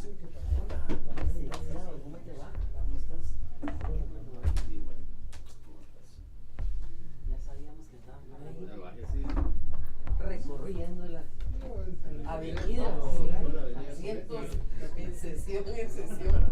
Licenciado, ¿cómo te va? ¿Cómo estás? Sí, bueno. ¿Cómo estás? Ya sabíamos que estabas por ahí recorriendo la avenida, asientos en sesión en sesión.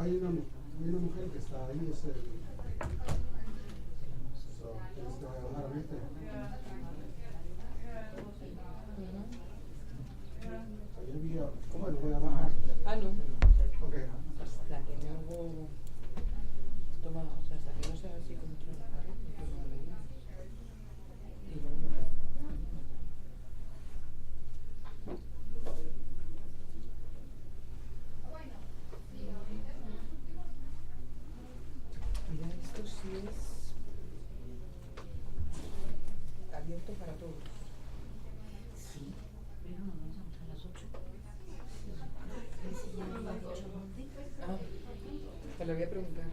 Hay una mujer que está ahí, es el... ¿Tienes que bajar ahorita? ¿Cómo lo voy a bajar? Ah, no. Ok. La que no hubo... Toma, o sea, hasta que no sea así como trabajar, no toma la vida. Y luego... Mira, esto sí es abierto para todos. Sí, pero nos vamos a las 8. Ah, te lo voy a preguntar.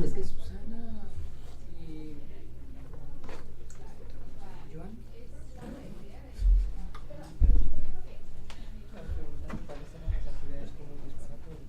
Es que Susana y Joan para preguntar cuáles eran las actividades comunes para todos.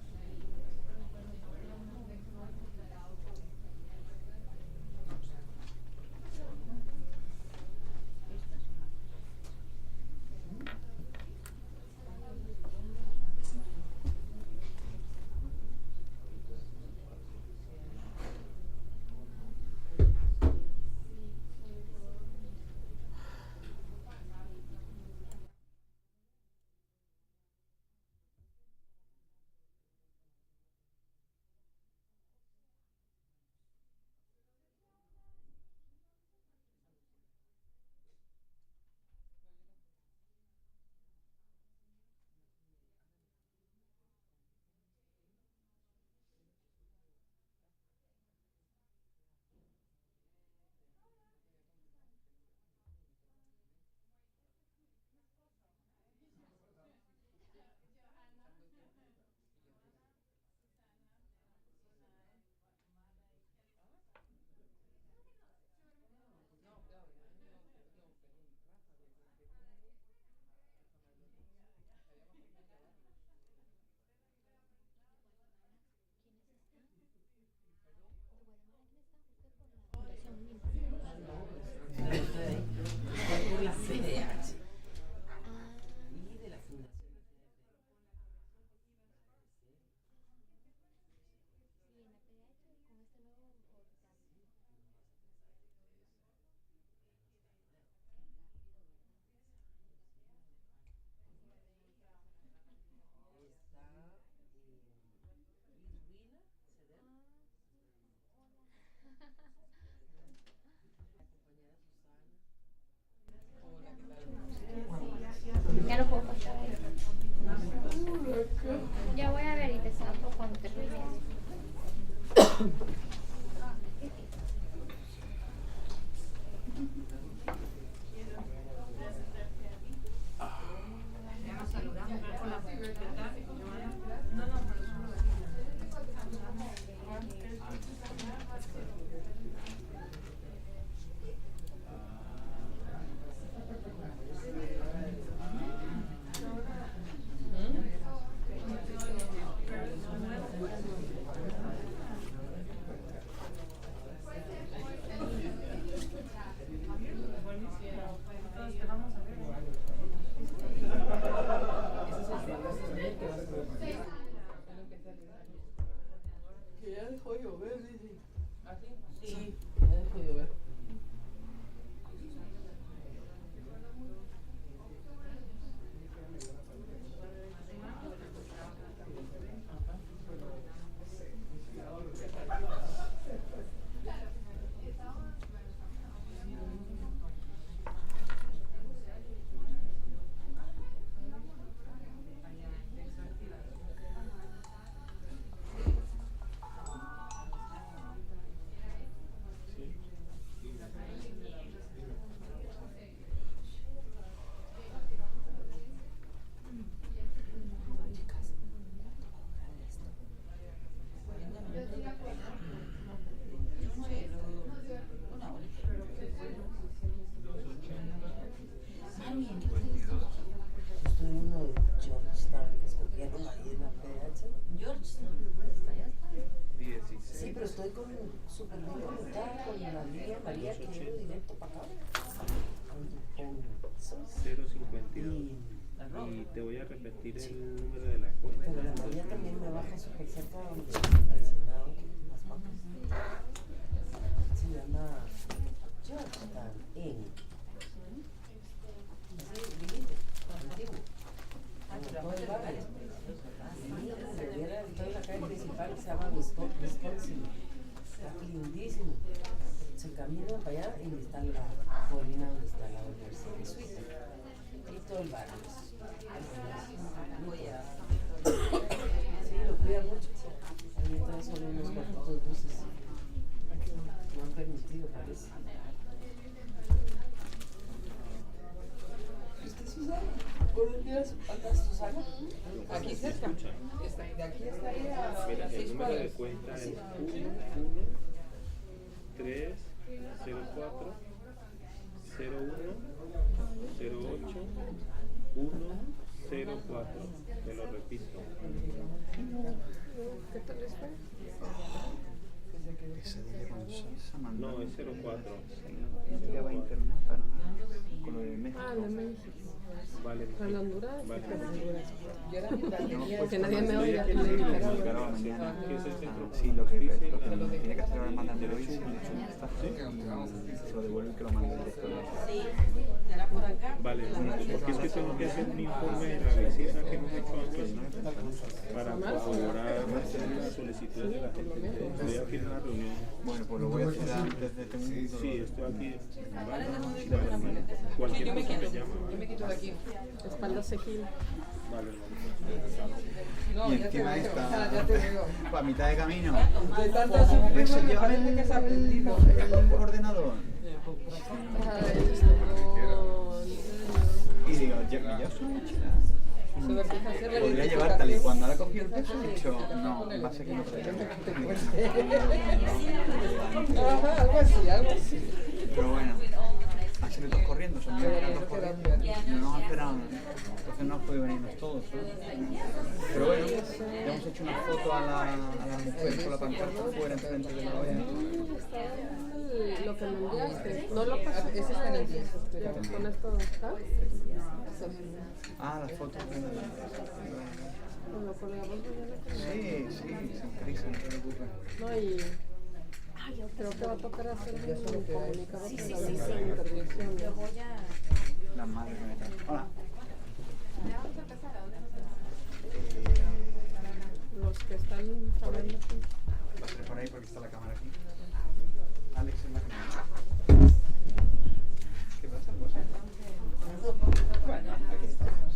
Estoy por la CDH y de la Fundación. Está Luis Ceder, compañera Susana. Hola, ¿qué tal? Ya no puedo pasar ahí. Ya voy a ver y te saco cuando termine. Que ya dejó de llover, dice. ¿Ah, sí? Sí, que ya dejó de llover. Estoy en uno de Georgetown, que escogieron ahí en la PH. Georgetown, sí, pero estoy con súper bien conectada con la línea María que llevo directo para acá. Con 052. Y te voy a repetir el número de la cuenta. pero la María también me baja súper cerca donde presionado las papas. Se llama Georgetown Inc. Así, divide, antiguo. Como todo el barrio. Sí, debiera estar en la calle principal que se llama Wisconsin. Está lindísimo. Se camina para allá y está la colina donde está la Universidad de Suiza. Y todo el barrio. Sí, lo cuidan mucho. Ahí atrás son unos cuartitos buses. No han permitido, parece. ¿Usted Susana? ¿Buenos días? ¿Andas Susana? Aquí cerca. Está, de aquí está ahí a Mira, las el 6 número de cuadras. cuenta es 1 3 04 01 08 104. Te lo repito. ¿Qué tal les fue? Ese día con salsa mandó. No, es 04. Ya va a internet para con lo de México. Ah, de México. Vale. ¿Para Honduras? Vale. ¿Qué es Honduras? Yo era la tenía. Porque nadie me oye. Estoy aquí de en el Nicaragua. Nicaragua mañana. ¿Qué es el centro? Sí, lo que Sí, tiene que hacer ahora es mandarme hoy. Se lo devuelve y que lo mande directo. Era por acá. Vale, porque es que tengo que hacer un informe de la visita que hemos hecho antes para corroborar las solicitudes de la gente. Estoy aquí en una reunión. Bueno, pues lo voy a hacer antes de tener. Sí, estoy aquí. Vale. Sí, Cualquier yo me cosa quito. me llama. Yo me quito de aquí. Espalda Cejil. Vale, No, Y ya te encima veo. está Ya te veo. a mitad de camino. De tanto sufrir, Eso me lleva parece que se ha aprendido. el ordenador. Ay, no. Y digo, yo soy una chica. Se me empieza a hacer la Podría llevar tal y cuando ahora cogí el peso he dicho, no, va a ser que no Ajá, algo así, algo así. Pero bueno, han salido todos corriendo, son muy grandes corriendo. No nos han esperado, entonces no han podido venirnos todos. Pero bueno, le hemos hecho una foto a la mujer con la pancarta fuera enfrente de la olla. Lo que me enviaste. No lo pasé. Ese está en inglés. Con esto. ¿Ah? Ah, las fotos. Bueno, por la voz mañana. Sí, sin prisa, no te preocupes. No, y. Creo que va a tocar hacer un comunicado con la intervención. Las madres me meten. Hola. Los que están hablando aquí. Va a ser por ahí porque está la cámara aquí. Alex es la cámara. ¿Qué pasa? Bueno, aquí estamos.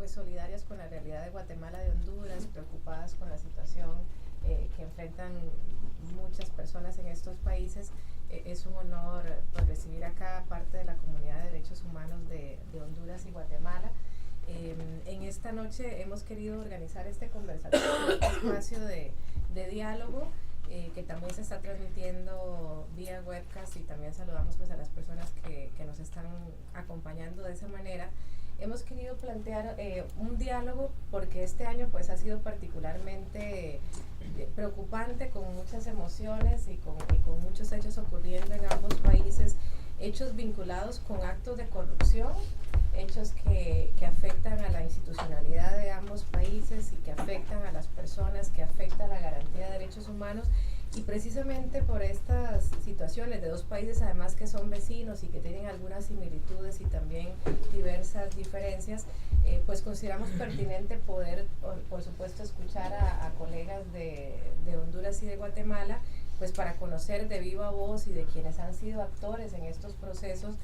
pues solidarias con la realidad de Guatemala, de Honduras, preocupadas con la situación que enfrentan muchas personas en estos países. Es un honor pues, recibir acá parte de la comunidad de derechos humanos de Honduras y Guatemala. En esta noche hemos querido organizar este conversatorio, este espacio de diálogo que también se está transmitiendo vía webcast, y también saludamos pues a las personas que nos están acompañando de esa manera. Hemos querido plantear un diálogo porque este año pues ha sido particularmente preocupante, con muchas emociones y con muchos hechos ocurriendo en ambos países, hechos vinculados con actos de corrupción, hechos que afectan a la institucionalidad de ambos países y que afectan a las personas, que afectan a la garantía de derechos humanos. Y precisamente por estas situaciones de dos países además que son vecinos y que tienen algunas similitudes y también diversas diferencias, pues consideramos pertinente poder, por supuesto, escuchar a colegas de Honduras y de Guatemala, pues para conocer de viva voz y de quienes han sido actores en estos procesos,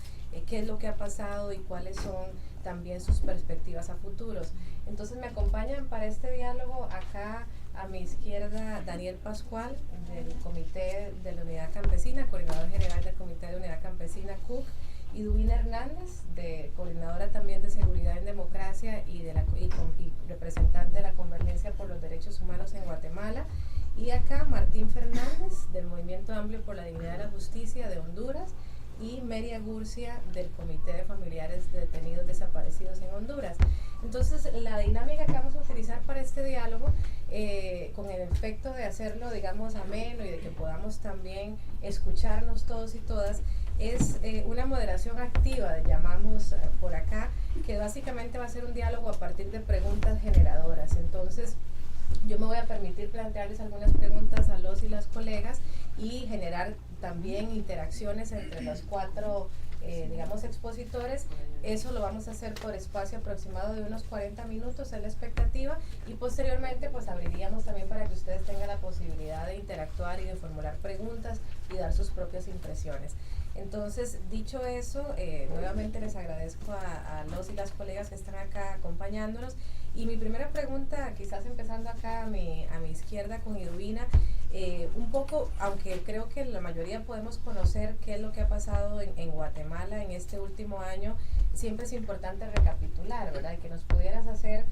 qué es lo que ha pasado y cuáles son también sus perspectivas a futuros. Entonces me acompañan para este diálogo acá a mi izquierda Daniel Pascual, del Comité de la Unidad Campesina, coordinador general del Comité de Unidad Campesina CUC, y Duvina Hernández, coordinadora también de Seguridad en Democracia y representante de la Convergencia por los Derechos Humanos en Guatemala. Y acá Martín Fernández, del Movimiento Amplio por la Dignidad y la Justicia de Honduras, y Meria Gurcia, del Comité de Familiares de Detenidos Desaparecidos en Honduras. Entonces, la dinámica que vamos a utilizar para este diálogo, con el efecto de hacerlo, digamos, ameno y de que podamos también escucharnos todos y todas, es una moderación activa, llamamos por acá, que básicamente va a ser un diálogo a partir de preguntas generadoras. Entonces, yo me voy a permitir plantearles algunas preguntas a los y las colegas y generar también interacciones entre los cuatro, digamos, expositores. Eso lo vamos a hacer por espacio aproximado de unos 40 minutos, es la expectativa, y posteriormente pues abriríamos también para que ustedes tengan la posibilidad de interactuar y de formular preguntas y dar sus propias impresiones. Entonces, dicho eso, nuevamente les agradezco a los y las colegas que están acá acompañándonos. Y mi primera pregunta, quizás empezando acá a mi izquierda con Iduvina, un poco, aunque creo que la mayoría podemos conocer qué es lo que ha pasado en Guatemala en este último año, siempre es importante recapitular, ¿verdad? Y que nos pudieras hacer,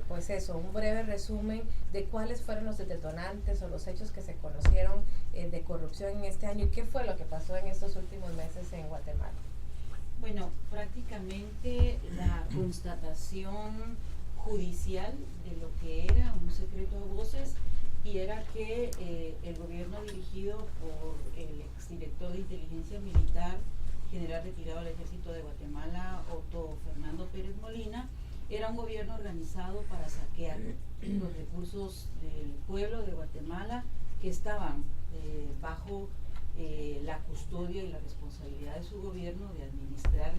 pues eso, un breve resumen de cuáles fueron los detonantes o los hechos que se conocieron de corrupción en este año y qué fue lo que pasó en estos últimos meses en Guatemala. Bueno, prácticamente la constatación judicial de lo que era un secreto de voces, y era que el gobierno dirigido por el exdirector de inteligencia militar, general retirado del Ejército de Guatemala, Otto Fernando Pérez Molina, era un gobierno organizado para saquear los recursos del pueblo de Guatemala que estaban bajo la custodia y la responsabilidad de su gobierno de administrar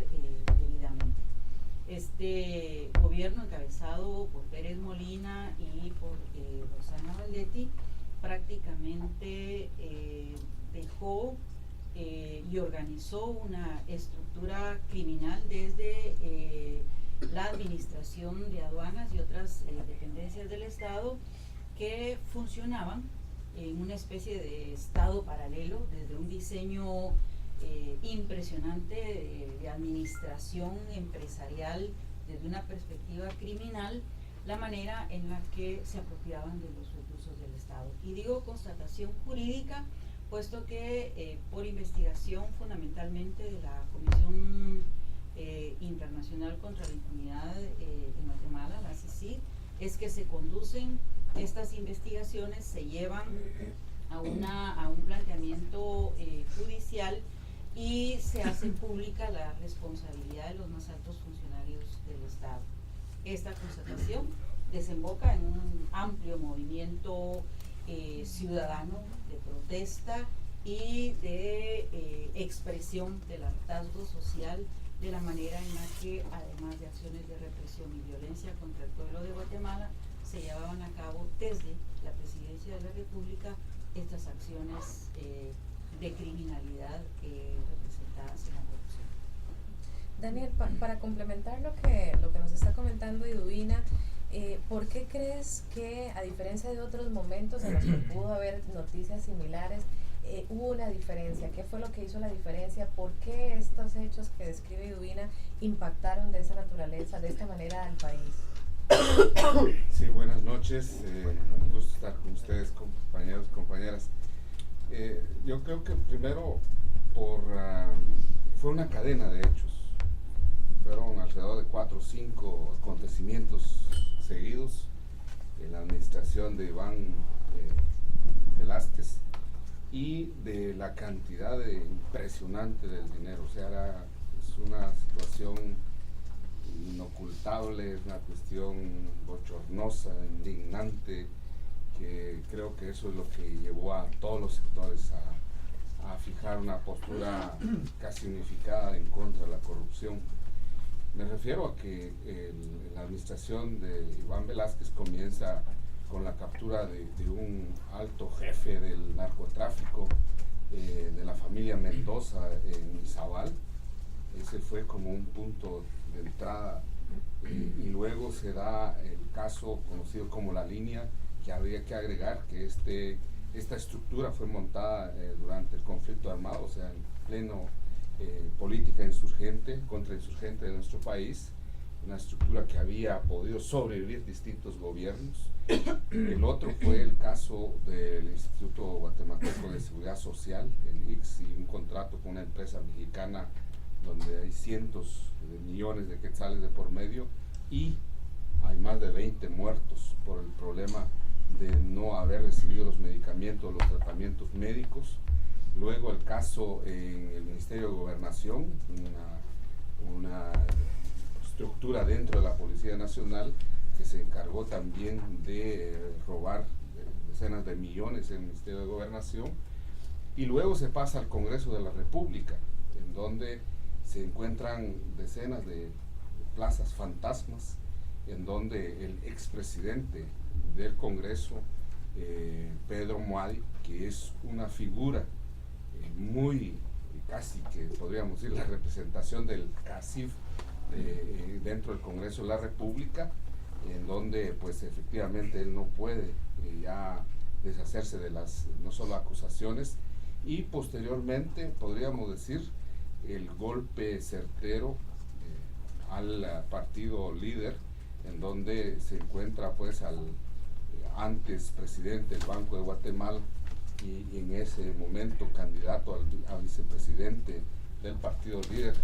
debidamente. Este gobierno, encabezado por Pérez Molina y por Rosana Valdetti, prácticamente dejó y organizó una estructura criminal desde la administración de aduanas y otras dependencias del Estado, que funcionaban en una especie de Estado paralelo, desde un diseño impresionante de administración empresarial desde una perspectiva criminal, la manera en la que se apropiaban de los recursos del Estado. Y digo constatación jurídica, puesto que por investigación fundamentalmente de la Comisión Internacional contra la Impunidad en Guatemala, la CICIG, es que se conducen estas investigaciones, se llevan a un planteamiento judicial y se hace pública la responsabilidad de los más altos funcionarios del Estado. Esta constatación desemboca en un amplio movimiento ciudadano de protesta y de expresión del hartazgo social de la manera en la que, además de acciones de represión y violencia contra el pueblo de Guatemala, se llevaban a cabo desde la Presidencia de la República estas acciones de criminalidad representadas en la corrupción. Daniel, para complementar lo que nos está comentando Iduvina, ¿por qué crees que, a diferencia de otros momentos en los que pudo haber noticias similares, hubo una diferencia? ¿Qué fue lo que hizo la diferencia? ¿Por qué estos hechos que describe Iduvina impactaron de esa naturaleza, de esta manera al país? Sí, buenas noches. Un gusto estar con ustedes, compañeros, compañeras. Yo creo que primero fue una cadena de hechos. Fueron alrededor de 4 o 5 acontecimientos seguidos en la administración de Iván Velázquez, y de la cantidad impresionante del dinero. O sea, es una situación inocultable, es una cuestión bochornosa, indignante, que creo que eso es lo que llevó a todos los sectores a fijar una postura casi unificada en contra de la corrupción. Me refiero a que la administración de Iván Velázquez comienza con la captura de un alto jefe del narcotráfico de la familia Mendoza en Izabal. Ese fue como un punto de entrada, y luego se da el caso conocido como La Línea, que habría que agregar que esta estructura fue montada durante el conflicto armado, o sea, en pleno política insurgente, contrainsurgente de nuestro país, una estructura que había podido sobrevivir distintos gobiernos. El otro fue el caso del Instituto Guatemalteco de Seguridad Social, el ICS, y un contrato con una empresa mexicana donde hay cientos de millones de quetzales de por medio, y hay más de 20 muertos por el problema de no haber recibido los medicamentos, los tratamientos médicos. Luego el caso en el Ministerio de Gobernación, una estructura dentro de la Policía Nacional que se encargó también de robar decenas de millones en el Ministerio de Gobernación. Y luego se pasa al Congreso de la República, en donde se encuentran decenas de plazas fantasmas, en donde el expresidente del Congreso, Pedro Muadi, que es una figura muy, casi que podríamos decir la representación del CACIF dentro del Congreso de la República, en donde pues efectivamente él no puede ya deshacerse de las no solo acusaciones, y posteriormente podríamos decir el golpe certero al partido líder, en donde se encuentra pues al antes presidente del Banco de Guatemala y en ese momento candidato a vicepresidente del partido líder,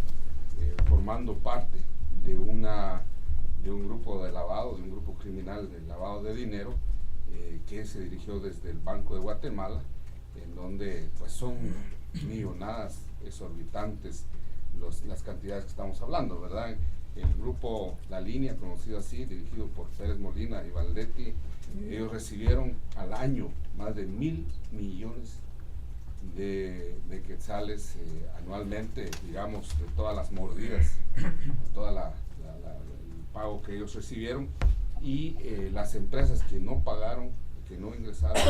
formando parte de un grupo de lavado, de un grupo criminal de lavado de dinero, que se dirigió desde el Banco de Guatemala, en donde pues son millonadas exorbitantes las cantidades que estamos hablando, ¿verdad? El grupo La Línea, conocido así, dirigido por Pérez Molina y Valdetti, ellos recibieron al año más de 1.000 millones de quetzales anualmente, digamos, de todas las mordidas, toda el pago que ellos recibieron, y las empresas que no pagaron, que no ingresaron,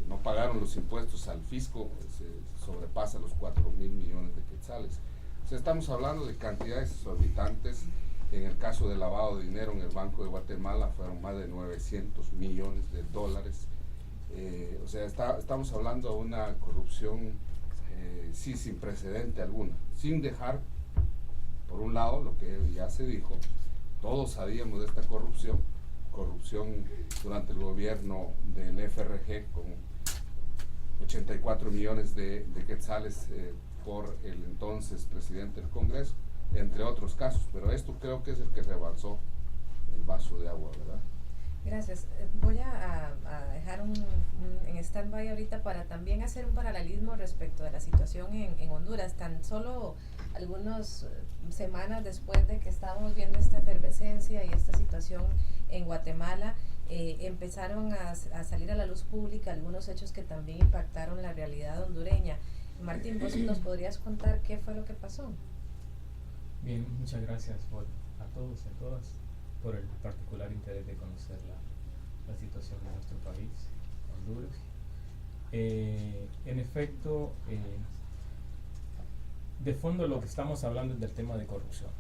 no pagaron los impuestos al fisco, se sobrepasa los 4.000 millones de quetzales. O sea, estamos hablando de cantidades exorbitantes. En el caso del lavado de dinero en el Banco de Guatemala fueron más de 900 millones de dólares. O sea, estamos hablando de una corrupción sí, sin precedente alguna, sin dejar, por un lado, lo que ya se dijo, todos sabíamos de esta corrupción durante el gobierno del FRG con 84 millones de quetzales por el entonces presidente del Congreso, entre otros casos, pero esto creo que es el que rebalsó el vaso de agua, ¿verdad? Gracias. Voy a dejar en stand-by ahorita para también hacer un paralelismo respecto de la situación en Honduras. Tan solo algunas semanas después de que estábamos viendo esta efervescencia y esta situación en Guatemala, empezaron a salir a la luz pública algunos hechos que también impactaron la realidad hondureña. Martín, ¿vos nos podrías contar qué fue lo que pasó? Bien, muchas gracias a todos y a todas por el particular interés de conocer la situación de nuestro país, Honduras. En efecto, de fondo lo que estamos hablando es del tema de corrupción,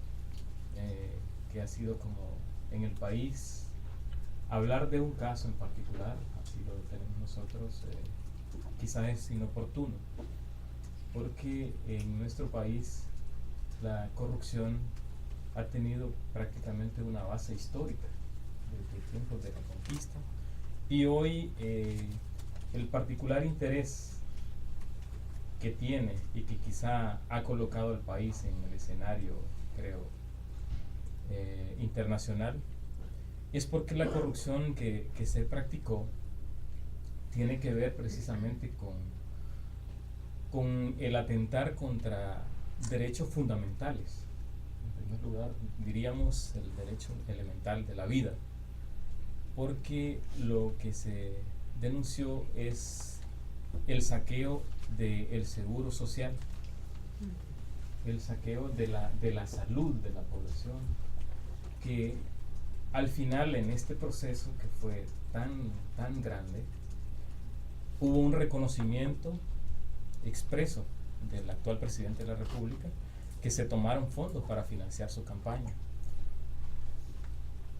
que ha sido como en el país, hablar de un caso en particular, así lo tenemos nosotros, quizás es inoportuno, porque en nuestro país la corrupción ha tenido prácticamente una base histórica desde tiempos de la conquista, y hoy el particular interés que tiene y que quizá ha colocado al país en el escenario, creo, internacional, es porque la corrupción que se practicó tiene que ver precisamente con el atentar contra derechos fundamentales. En primer lugar, diríamos el derecho elemental de la vida, porque lo que se denunció es el saqueo del seguro social, el saqueo de la salud de la población, que al final en este proceso que fue tan grande, hubo un reconocimiento expreso del actual presidente de la República que se tomaron fondos para financiar su campaña.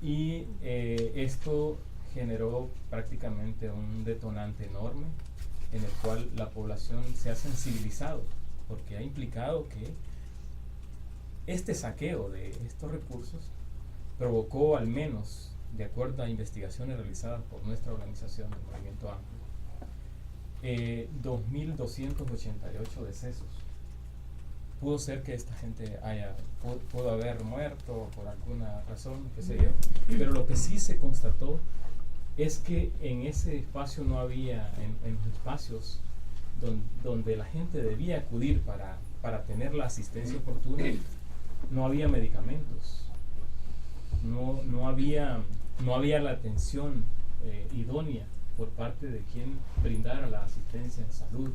Y esto generó prácticamente un detonante enorme en el cual la población se ha sensibilizado, porque ha implicado que este saqueo de estos recursos provocó, al menos de acuerdo a investigaciones realizadas por nuestra organización, el Movimiento Amplio, 2.288 decesos. Pudo ser que esta gente pudo haber muerto por alguna razón, qué sé yo, pero lo que sí se constató es que en ese espacio no había, en los espacios donde la gente debía acudir para tener la asistencia oportuna, no había medicamentos, no había la atención idónea por parte de quien brindara la asistencia en salud,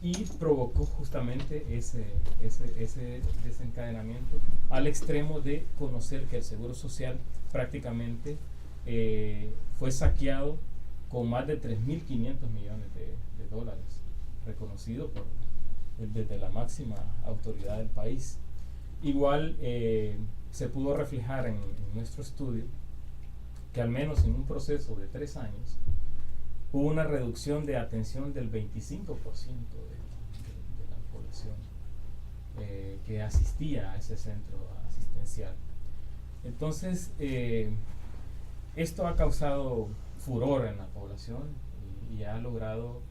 y provocó justamente ese desencadenamiento al extremo de conocer que el Seguro Social prácticamente fue saqueado con más de 3.500 millones de dólares, reconocido desde la máxima autoridad del país. Igual se pudo reflejar en nuestro estudio que al menos en un proceso de 3 años hubo una reducción de atención del 25% de la población que asistía a ese centro asistencial. Entonces, esto ha causado furor en la población y ha logrado,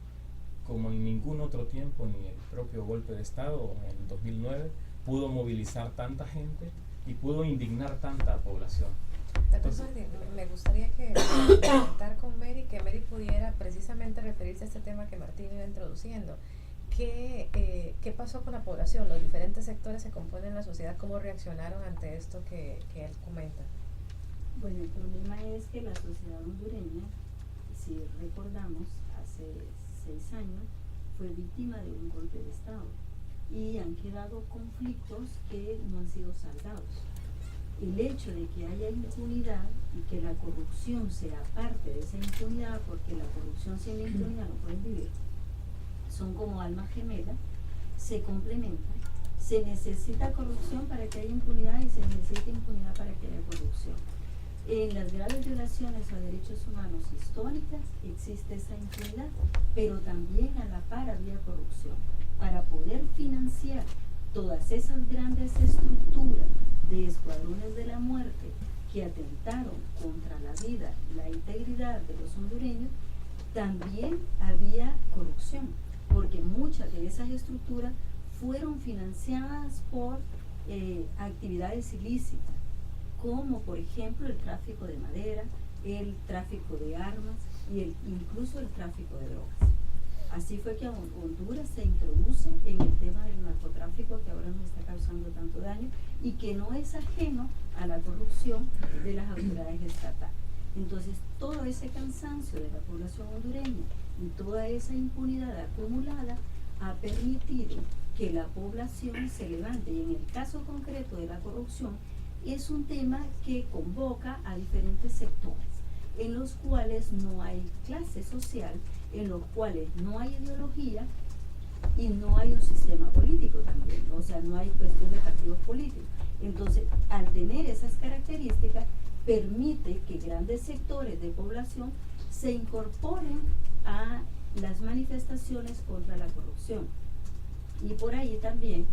como en ningún otro tiempo, ni el propio golpe de Estado en el 2009, pudo movilizar tanta gente y pudo indignar tanta población. Entonces, me gustaría comentar con Mary, que Mary pudiera precisamente referirse a este tema que Martín iba introduciendo. ¿Qué pasó con la población? Los diferentes sectores que componen la sociedad, ¿cómo reaccionaron ante esto que él comenta? Bueno, el problema es que la sociedad hondureña, si recordamos, hace 6 años fue víctima de un golpe de Estado y han quedado conflictos que no han sido saldados. El hecho de que haya impunidad y que la corrupción sea parte de esa impunidad, porque la corrupción sin la impunidad no pueden vivir, son como almas gemelas, se complementan. Se necesita corrupción para que haya impunidad y se necesita impunidad para que haya corrupción. En las graves violaciones a derechos humanos históricas existe esa impunidad, pero también a la par había corrupción. para poder financiar todas esas grandes estructuras de escuadrones de la muerte que atentaron contra la vida y la integridad de los hondureños, también había corrupción, porque muchas de esas estructuras fueron financiadas por actividades ilícitas, como por ejemplo el tráfico de madera, el tráfico de armas y incluso el tráfico de drogas. Así fue que Honduras se introduce en el tema del narcotráfico, que ahora nos está causando tanto daño y que no es ajeno a la corrupción de las autoridades estatales. Entonces, todo ese cansancio de la población hondureña y toda esa impunidad acumulada ha permitido que la población se levante. Y en el caso concreto de la corrupción, es un tema que convoca a diferentes sectores, en los cuales no hay clase social, en los cuales no hay ideología y no hay un sistema político también, o sea, no hay cuestión de partidos políticos. Entonces, al tener esas características, permite que grandes sectores de población se incorporen a las manifestaciones contra la corrupción. Y por ahí también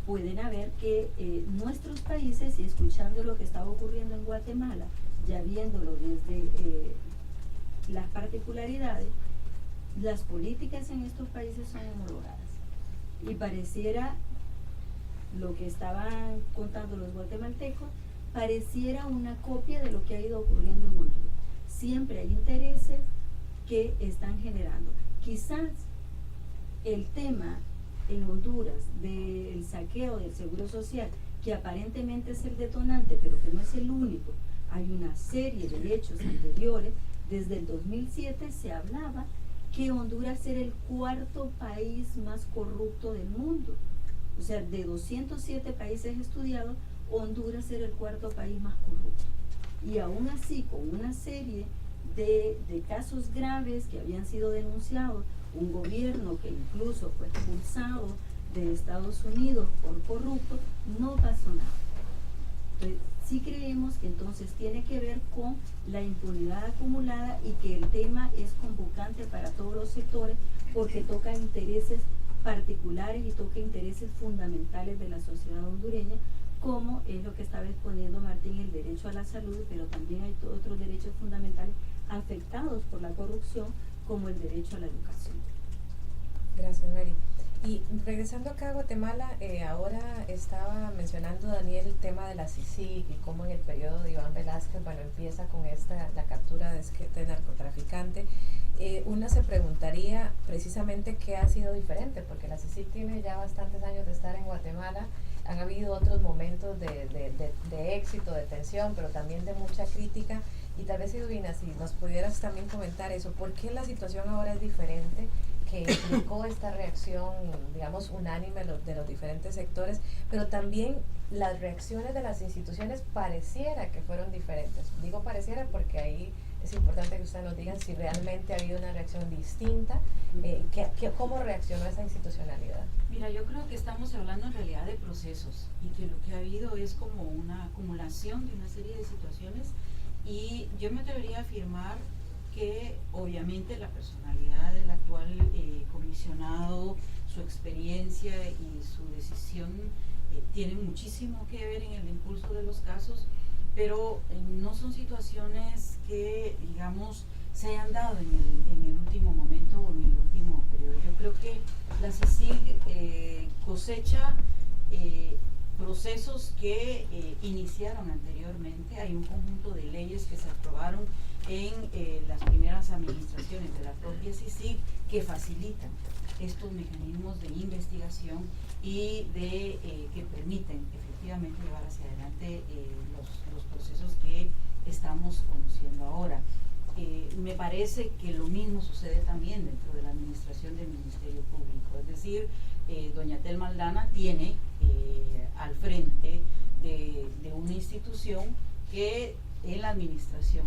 pueden haber que nuestros países, y escuchando lo que estaba ocurriendo en Guatemala, ya viéndolo desde las particularidades, las políticas en estos países son homologadas. Y pareciera, lo que estaban contando los guatemaltecos, pareciera una copia de lo que ha ido ocurriendo en Honduras. Siempre hay intereses que están generando. Quizás el tema en Honduras del saqueo del seguro social, que aparentemente es el detonante, pero que no es el único, hay una serie de hechos anteriores. Desde el 2007 se hablaba que Honduras era el cuarto país más corrupto del mundo. O sea, de 207 países estudiados, Honduras era el cuarto país más corrupto. Y aún así, con una serie de casos graves que habían sido denunciados, un gobierno que incluso fue expulsado de Estados Unidos por corrupto, no pasó nada. Entonces, sí creemos que entonces tiene que ver con la impunidad acumulada y que el tema es convocante para todos los sectores, porque toca intereses particulares y toca intereses fundamentales de la sociedad hondureña, como es lo que estaba exponiendo Martín, el derecho a la salud, pero también hay otros derechos fundamentales afectados por la corrupción, como el derecho a la educación. Gracias, Mary. Y regresando acá a Guatemala, ahora estaba mencionando Daniel el tema de la CICIG y cómo en el periodo de Iván Velázquez, bueno, empieza con la captura de este narcotraficante. Una se preguntaría precisamente qué ha sido diferente, porque la CICIG tiene ya bastantes años de estar en Guatemala. Han habido otros momentos de éxito, de tensión, pero también de mucha crítica. Y tal vez, Edwina, si nos pudieras también comentar eso, ¿por qué la situación ahora es diferente? Que implicó esta reacción, digamos, unánime de los diferentes sectores, pero también las reacciones de las instituciones pareciera que fueron diferentes. Digo pareciera porque ahí es importante que ustedes nos digan si realmente ha habido una reacción distinta, ¿cómo reaccionó esa institucionalidad? Mira, yo creo que estamos hablando en realidad de procesos y que lo que ha habido es como una acumulación de una serie de situaciones, y yo me atrevería a afirmar que obviamente la personalidad del actual comisionado, su experiencia y su decisión tienen muchísimo que ver en el impulso de los casos, pero no son situaciones que, digamos, se hayan dado en el último momento o en el último periodo. Yo creo que la CICIG cosecha procesos que iniciaron anteriormente. Hay un conjunto de leyes que se aprobaron en las primeras administraciones de la propia CICIG que facilitan estos mecanismos de investigación y que permiten efectivamente llevar hacia adelante los procesos que estamos conociendo ahora. Me parece que lo mismo sucede también dentro de la administración del Ministerio Público, es decir, doña Telma Aldana tiene al frente de una institución que en la administración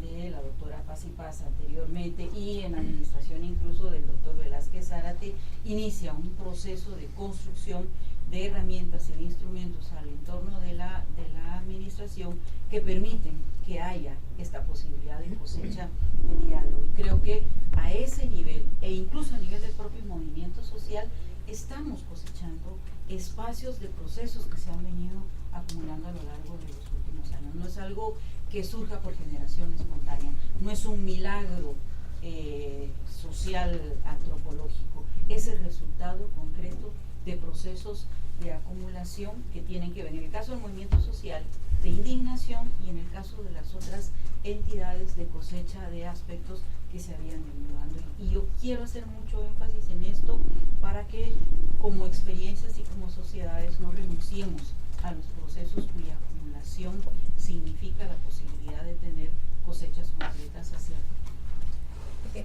de la doctora Paz y Paz anteriormente y en la administración incluso del doctor Velázquez Zárate inicia un proceso de construcción de herramientas y de instrumentos al entorno de la administración que permiten que haya esta posibilidad de cosecha el día de hoy. Creo que a ese nivel e incluso a nivel del propio movimiento social está desechando espacios de procesos que se han venido acumulando a lo largo de los últimos años. No es algo que surja por generación espontánea, no es un milagro social, antropológico, es el resultado concreto de procesos de acumulación que tienen que ver, en el caso del movimiento social, de indignación, y en el caso de las otras entidades, de cosecha de aspectos que se habían venido dando. Y yo quiero hacer mucho énfasis en esto para que como experiencias y como sociedades no renunciemos a los procesos cuya acumulación significa la posibilidad de tener cosechas concretas hacia el futuro.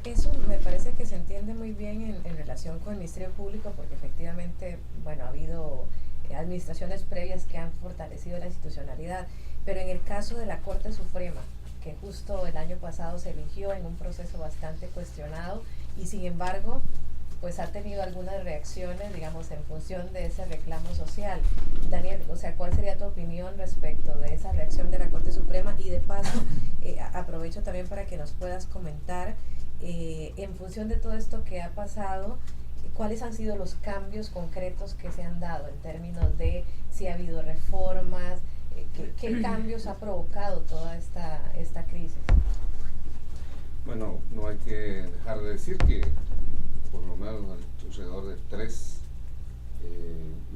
Eso me parece que se entiende muy bien en relación con el Ministerio Público, porque efectivamente, bueno, ha habido administraciones previas que han fortalecido la institucionalidad, pero en el caso de la Corte Suprema, que justo el año pasado se eligió en un proceso bastante cuestionado y sin embargo pues ha tenido algunas reacciones, digamos, en función de ese reclamo social. Daniel, o sea, ¿cuál sería tu opinión respecto de esa reacción de la Corte Suprema? Y de paso, aprovecho también para que nos puedas comentar, en función de todo esto que ha pasado, ¿cuáles han sido los cambios concretos que se han dado en términos de si ha habido reformas? ¿Qué cambios ha provocado toda esta crisis? Bueno, no hay que dejar de decir que por lo menos alrededor de 3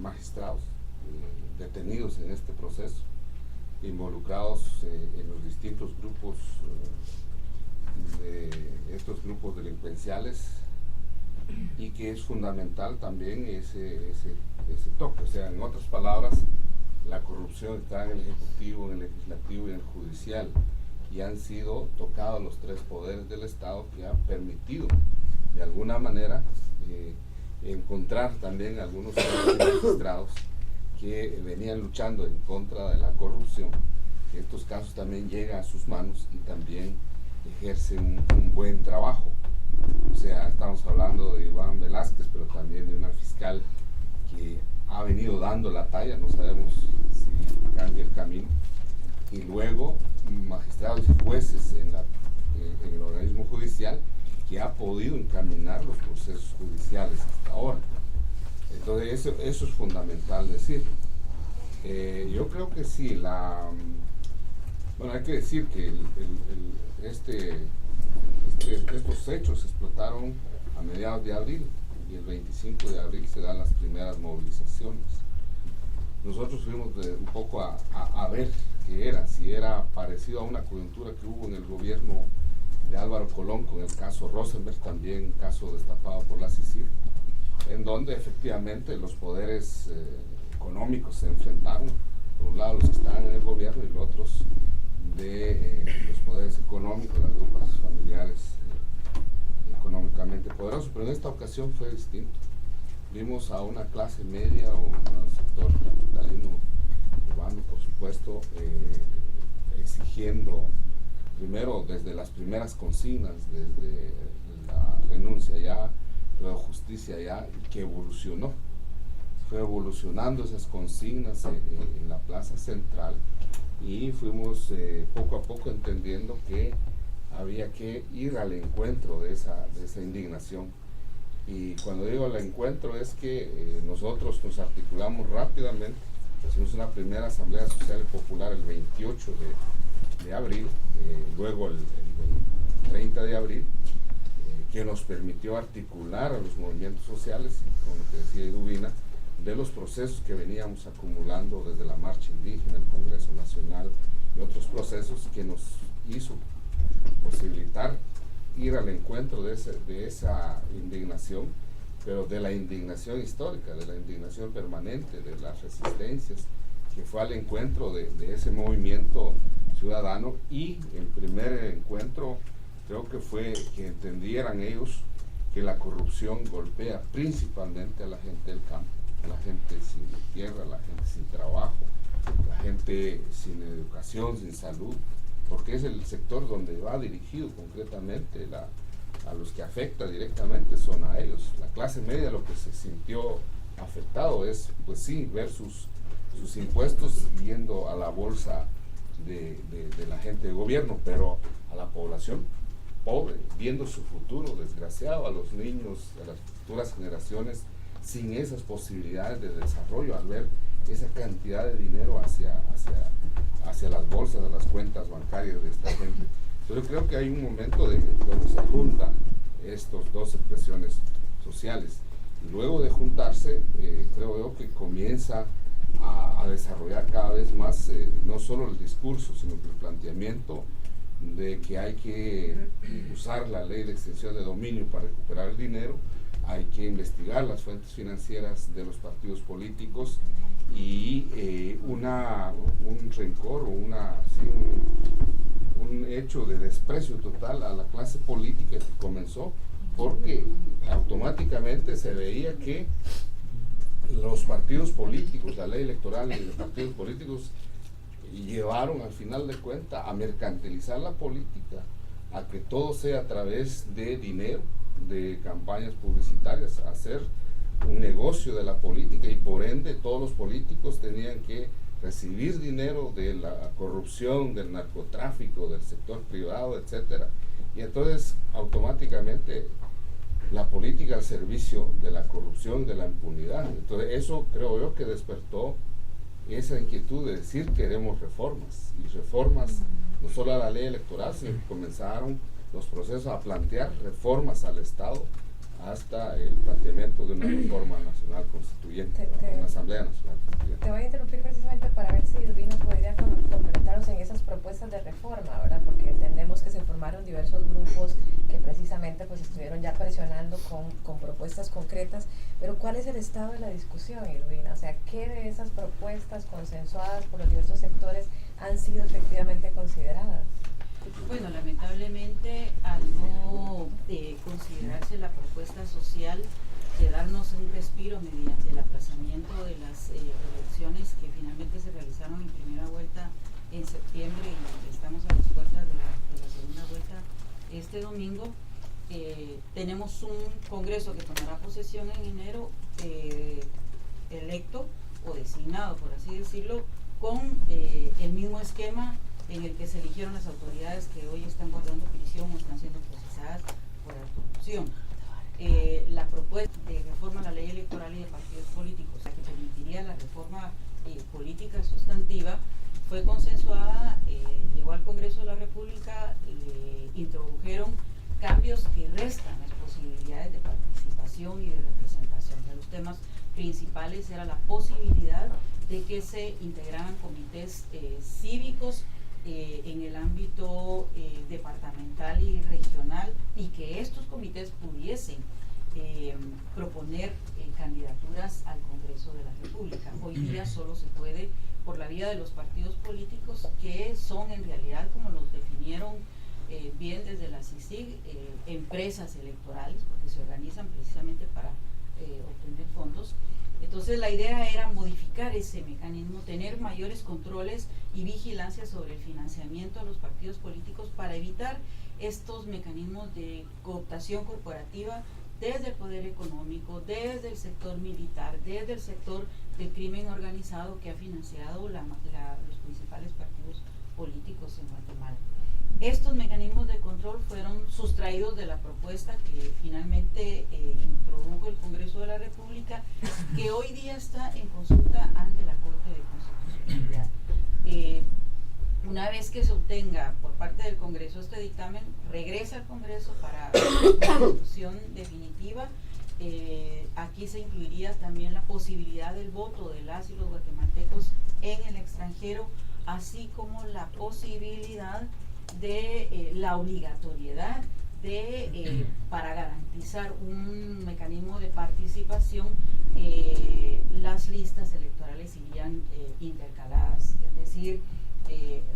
magistrados detenidos en este proceso, involucrados en los distintos grupos de estos grupos delincuenciales, y que es fundamental también ese toque. O sea, en otras palabras, la corrupción está en el Ejecutivo, en el Legislativo y en el Judicial, y han sido tocados los 3 poderes del Estado, que han permitido de alguna manera encontrar también algunos magistrados que venían luchando en contra de la corrupción, que estos casos también llegan a sus manos y también ejercen un buen trabajo. O sea, estamos hablando de Iván Velázquez, pero también de una fiscal que ha venido dando la talla, no sabemos si cambia el camino, y luego magistrados y jueces en el organismo judicial, que ha podido encaminar los procesos judiciales hasta ahora. Entonces eso es fundamental decirlo. Yo creo que sí, bueno, hay que decir que estos hechos se explotaron a mediados de abril, y el 25 de abril se dan las primeras movilizaciones. Nosotros fuimos un poco a ver qué era, si era parecido a una coyuntura que hubo en el gobierno de Álvaro Colón con el caso Rosenberg, también caso destapado por la CICIG, en donde efectivamente los poderes económicos se enfrentaron, por un lado los que estaban en el gobierno y los otros de los poderes económicos, las grupos familiares económicamente poderosos. Pero en esta ocasión fue distinto. Vimos a una clase media o un sector capitalino urbano, por supuesto, exigiendo primero desde las primeras consignas, desde la renuncia ya, luego justicia ya, y que evolucionó. Fue evolucionando esas consignas en la plaza central, y fuimos poco a poco entendiendo que había que ir al encuentro de esa indignación. Y cuando digo al encuentro es que nosotros nos articulamos rápidamente, hicimos una primera asamblea social y popular el 28 de abril, luego el 30 de abril, que nos permitió articular a los movimientos sociales, y como te decía Iduvina, de los procesos que veníamos acumulando desde la marcha indígena, el Congreso Nacional y otros procesos, que nos hizo posibilitar ir al encuentro de esa indignación, pero de la indignación histórica, de la indignación permanente, de las resistencias, que fue al encuentro de ese movimiento ciudadano. Y el primer encuentro creo que fue que entendieran ellos que la corrupción golpea principalmente a la gente del campo, a la gente sin tierra, a la gente sin trabajo, la gente sin educación, sin salud, porque es el sector donde va dirigido concretamente, a los que afecta directamente son a ellos. La clase media lo que se sintió afectado es, pues sí, ver sus impuestos yendo a la bolsa de la gente de gobierno, pero a la población pobre, viendo su futuro desgraciado, a los niños, a las futuras generaciones sin esas posibilidades de desarrollo, al ver esa cantidad de dinero hacia las bolsas, de las cuentas bancarias de esta gente. Entonces yo creo que hay un momento donde se juntan estas dos expresiones sociales. Y luego de juntarse, creo yo que comienza a desarrollar cada vez más no solo el discurso, sino que el planteamiento de que hay que usar la ley de extensión de dominio para recuperar el dinero, hay que investigar las fuentes financieras de los partidos políticos y un rencor o un hecho de desprecio total a la clase política que comenzó, porque automáticamente se veía que los partidos políticos, la ley electoral y los partidos políticos llevaron al final de cuentas a mercantilizar la política, a que todo sea a través de dinero, de campañas publicitarias, a hacer un negocio de la política, y por ende todos los políticos tenían que recibir dinero de la corrupción, del narcotráfico, del sector privado, etcétera. Y entonces automáticamente la política al servicio de la corrupción, de la impunidad. Entonces eso creo yo que despertó esa inquietud de decir queremos reformas, y reformas no solo a la ley electoral, sino que comenzaron los procesos a plantear reformas al Estado, hasta el planteamiento de una reforma nacional constituyente, una asamblea nacional constituyente. Te voy a interrumpir precisamente para ver si Urbino podría complementarnos en esas propuestas de reforma, ¿verdad? Porque entendemos que se formaron diversos grupos que precisamente pues estuvieron ya presionando con propuestas concretas, pero ¿cuál es el estado de la discusión, Urbino? O sea, ¿qué de esas propuestas consensuadas por los diversos sectores han sido efectivamente consideradas? Bueno, lamentablemente, al no considerarse la propuesta social de darnos un respiro mediante el aplazamiento de las elecciones que finalmente se realizaron en primera vuelta en septiembre, y estamos a las puertas de la segunda vuelta este domingo, tenemos un Congreso que tomará posesión en enero, electo o designado, por así decirlo, con el mismo esquema en el que se eligieron las autoridades que hoy están guardando prisión o están siendo procesadas por la corrupción. La propuesta de reforma a la ley electoral y de partidos políticos, la que permitiría la reforma política sustantiva, fue consensuada, llegó al Congreso de la República, introdujeron cambios que restan las posibilidades de participación y de representación. De los temas principales era la posibilidad de que se integraran comités cívicos en el ámbito departamental y regional, y que estos comités pudiesen proponer candidaturas al Congreso de la República. Hoy día solo se puede por la vía de los partidos políticos, que son en realidad, como los definieron bien desde la CICIG, empresas electorales, porque se organizan precisamente para obtener fondos. Entonces la idea era modificar ese mecanismo, tener mayores controles y vigilancia sobre el financiamiento a los partidos políticos para evitar estos mecanismos de cooptación corporativa desde el poder económico, desde el sector militar, desde el sector del crimen organizado que ha financiado los principales partidos políticos en Guatemala. Estos mecanismos de control fueron sustraídos de la propuesta que finalmente introdujo el Congreso de la República, que hoy día está en consulta ante la Corte de Constitucionalidad. Una vez que se obtenga por parte del Congreso este dictamen, regresa al Congreso para una discusión definitiva. Aquí se incluiría también la posibilidad del voto de las y los guatemaltecos en el extranjero, así como la posibilidad de la obligatoriedad de para garantizar un mecanismo de participación, las listas electorales irían intercaladas, es decir,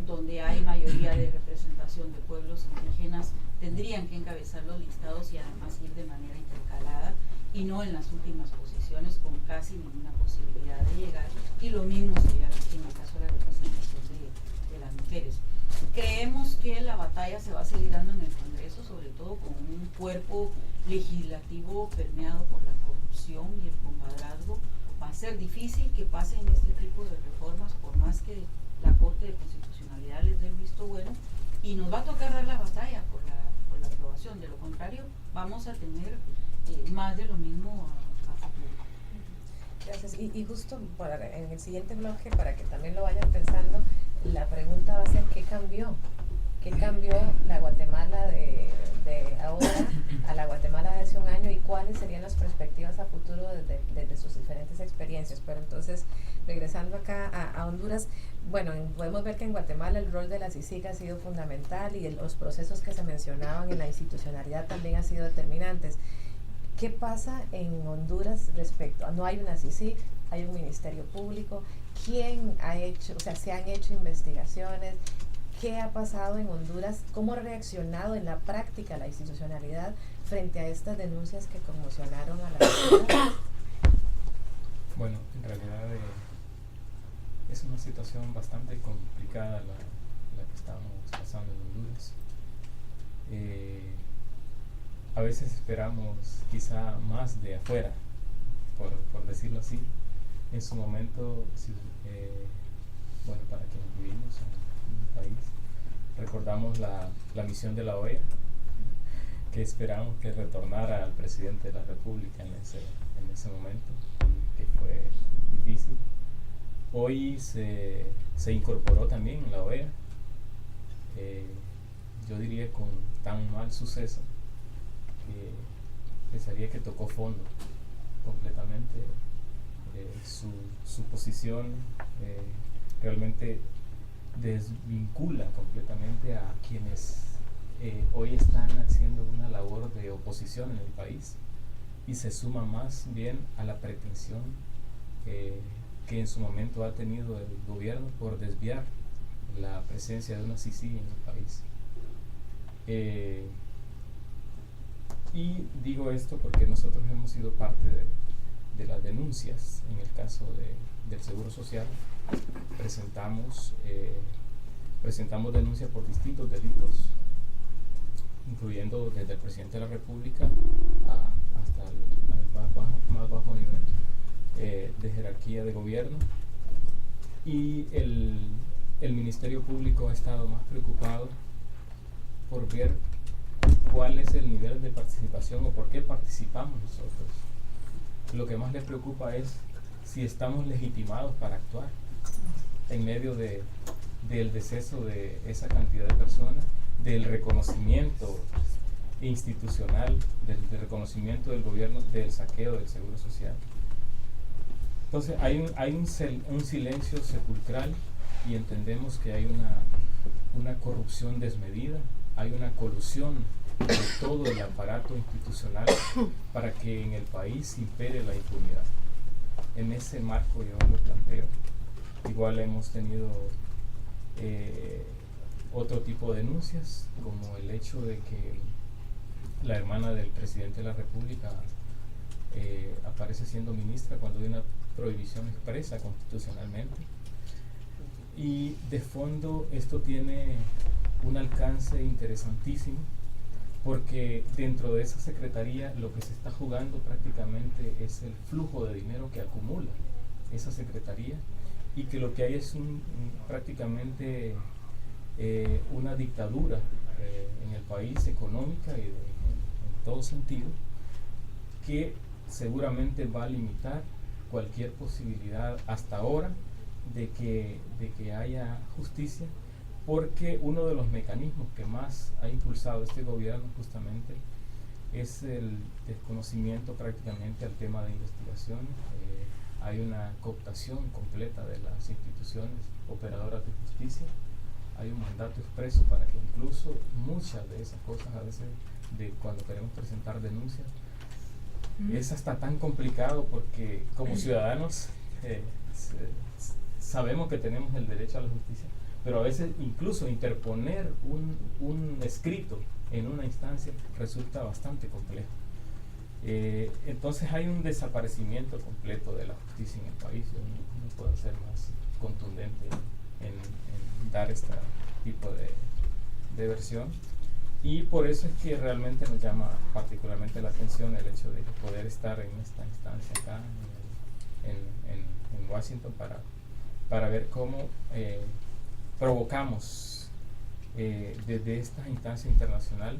donde hay mayoría de representación de pueblos indígenas tendrían que encabezar los listados y además ir de manera intercalada, y no en las últimas posiciones con casi ninguna posibilidad de llegar, y lo mismo sería en el caso de la representación de las mujeres. Creemos que la batalla se va a seguir dando en el Congreso, sobre todo con un cuerpo legislativo permeado por la corrupción y el compadrazgo. Va a ser difícil que pasen este tipo de reformas, por más que la Corte de Constitucionalidad les dé el visto bueno, y nos va a tocar dar la batalla por la aprobación. De lo contrario, vamos a tener más de lo mismo a Gracias. Y justo en el siguiente bloque, para que también lo vayan pensando, la pregunta va a ser ¿qué cambió? ¿Qué cambió la Guatemala de ahora a la Guatemala de hace un año y cuáles serían las perspectivas a futuro desde sus diferentes experiencias? Pero entonces, regresando acá a Honduras, bueno, podemos ver que en Guatemala el rol de la CICIG ha sido fundamental y los procesos que se mencionaban en la institucionalidad también han sido determinantes. ¿Qué pasa en Honduras respecto a, no hay una CICIG, hay un ministerio público? ¿Quién ha hecho, o sea, se han hecho investigaciones? ¿Qué ha pasado en Honduras? ¿Cómo ha reaccionado en la práctica la institucionalidad frente a estas denuncias que conmocionaron a la sociedad? Bueno, en realidad es una situación bastante complicada la que estamos pasando en Honduras. A veces esperamos quizá más de afuera, por decirlo así. En su momento, bueno, para quienes vivimos en el país, recordamos la misión de la OEA, que esperamos que retornara al presidente de la República en ese momento, que fue difícil. Hoy se incorporó también en la OEA, yo diría con tan mal suceso, que pensaría que tocó fondo completamente. Su posición realmente desvincula completamente a quienes hoy están haciendo una labor de oposición en el país y se suma más bien a la pretensión que en su momento ha tenido el gobierno por desviar la presencia de una CICIG en el país. Y digo esto porque nosotros hemos sido parte de las denuncias. En el caso del Seguro Social presentamos denuncias por distintos delitos, incluyendo desde el presidente de la República hasta el más bajo nivel de jerarquía de gobierno, y el Ministerio Público ha estado más preocupado por ver cuál es el nivel de participación o por qué participamos nosotros. Lo que más les preocupa es si estamos legitimados para actuar en medio del deceso de esa cantidad de personas, del reconocimiento institucional, del reconocimiento del gobierno del saqueo del Seguro Social. Entonces hay un silencio sepulcral y entendemos que hay una corrupción desmedida, hay una colusión de todo el aparato institucional para que en el país impere la impunidad. En ese marco yo lo planteo. Igual hemos tenido otro tipo de denuncias, como el hecho de que la hermana del presidente de la República aparece siendo ministra cuando hay una prohibición expresa constitucionalmente. Y de fondo esto tiene un alcance interesantísimo, porque dentro de esa secretaría lo que se está jugando prácticamente es el flujo de dinero que acumula esa secretaría, y que lo que hay es prácticamente una dictadura en el país, económica y en todo sentido, que seguramente va a limitar cualquier posibilidad hasta ahora de que haya justicia, porque uno de los mecanismos que más ha impulsado este gobierno justamente es el desconocimiento prácticamente al tema de investigación. Hay una cooptación completa de las instituciones operadoras de justicia, hay un mandato expreso para que incluso muchas de esas cosas, a veces cuando queremos presentar denuncias, es hasta tan complicado, porque como ciudadanos sabemos que tenemos el derecho a la justicia, pero a veces incluso interponer un escrito en una instancia resulta bastante complejo. Entonces hay un desaparecimiento completo de la justicia en el país. Yo no puedo ser más contundente en dar este tipo de versión, y por eso es que realmente nos llama particularmente la atención el hecho de poder estar en esta instancia acá en Washington para ver cómo provocamos desde esta instancia internacional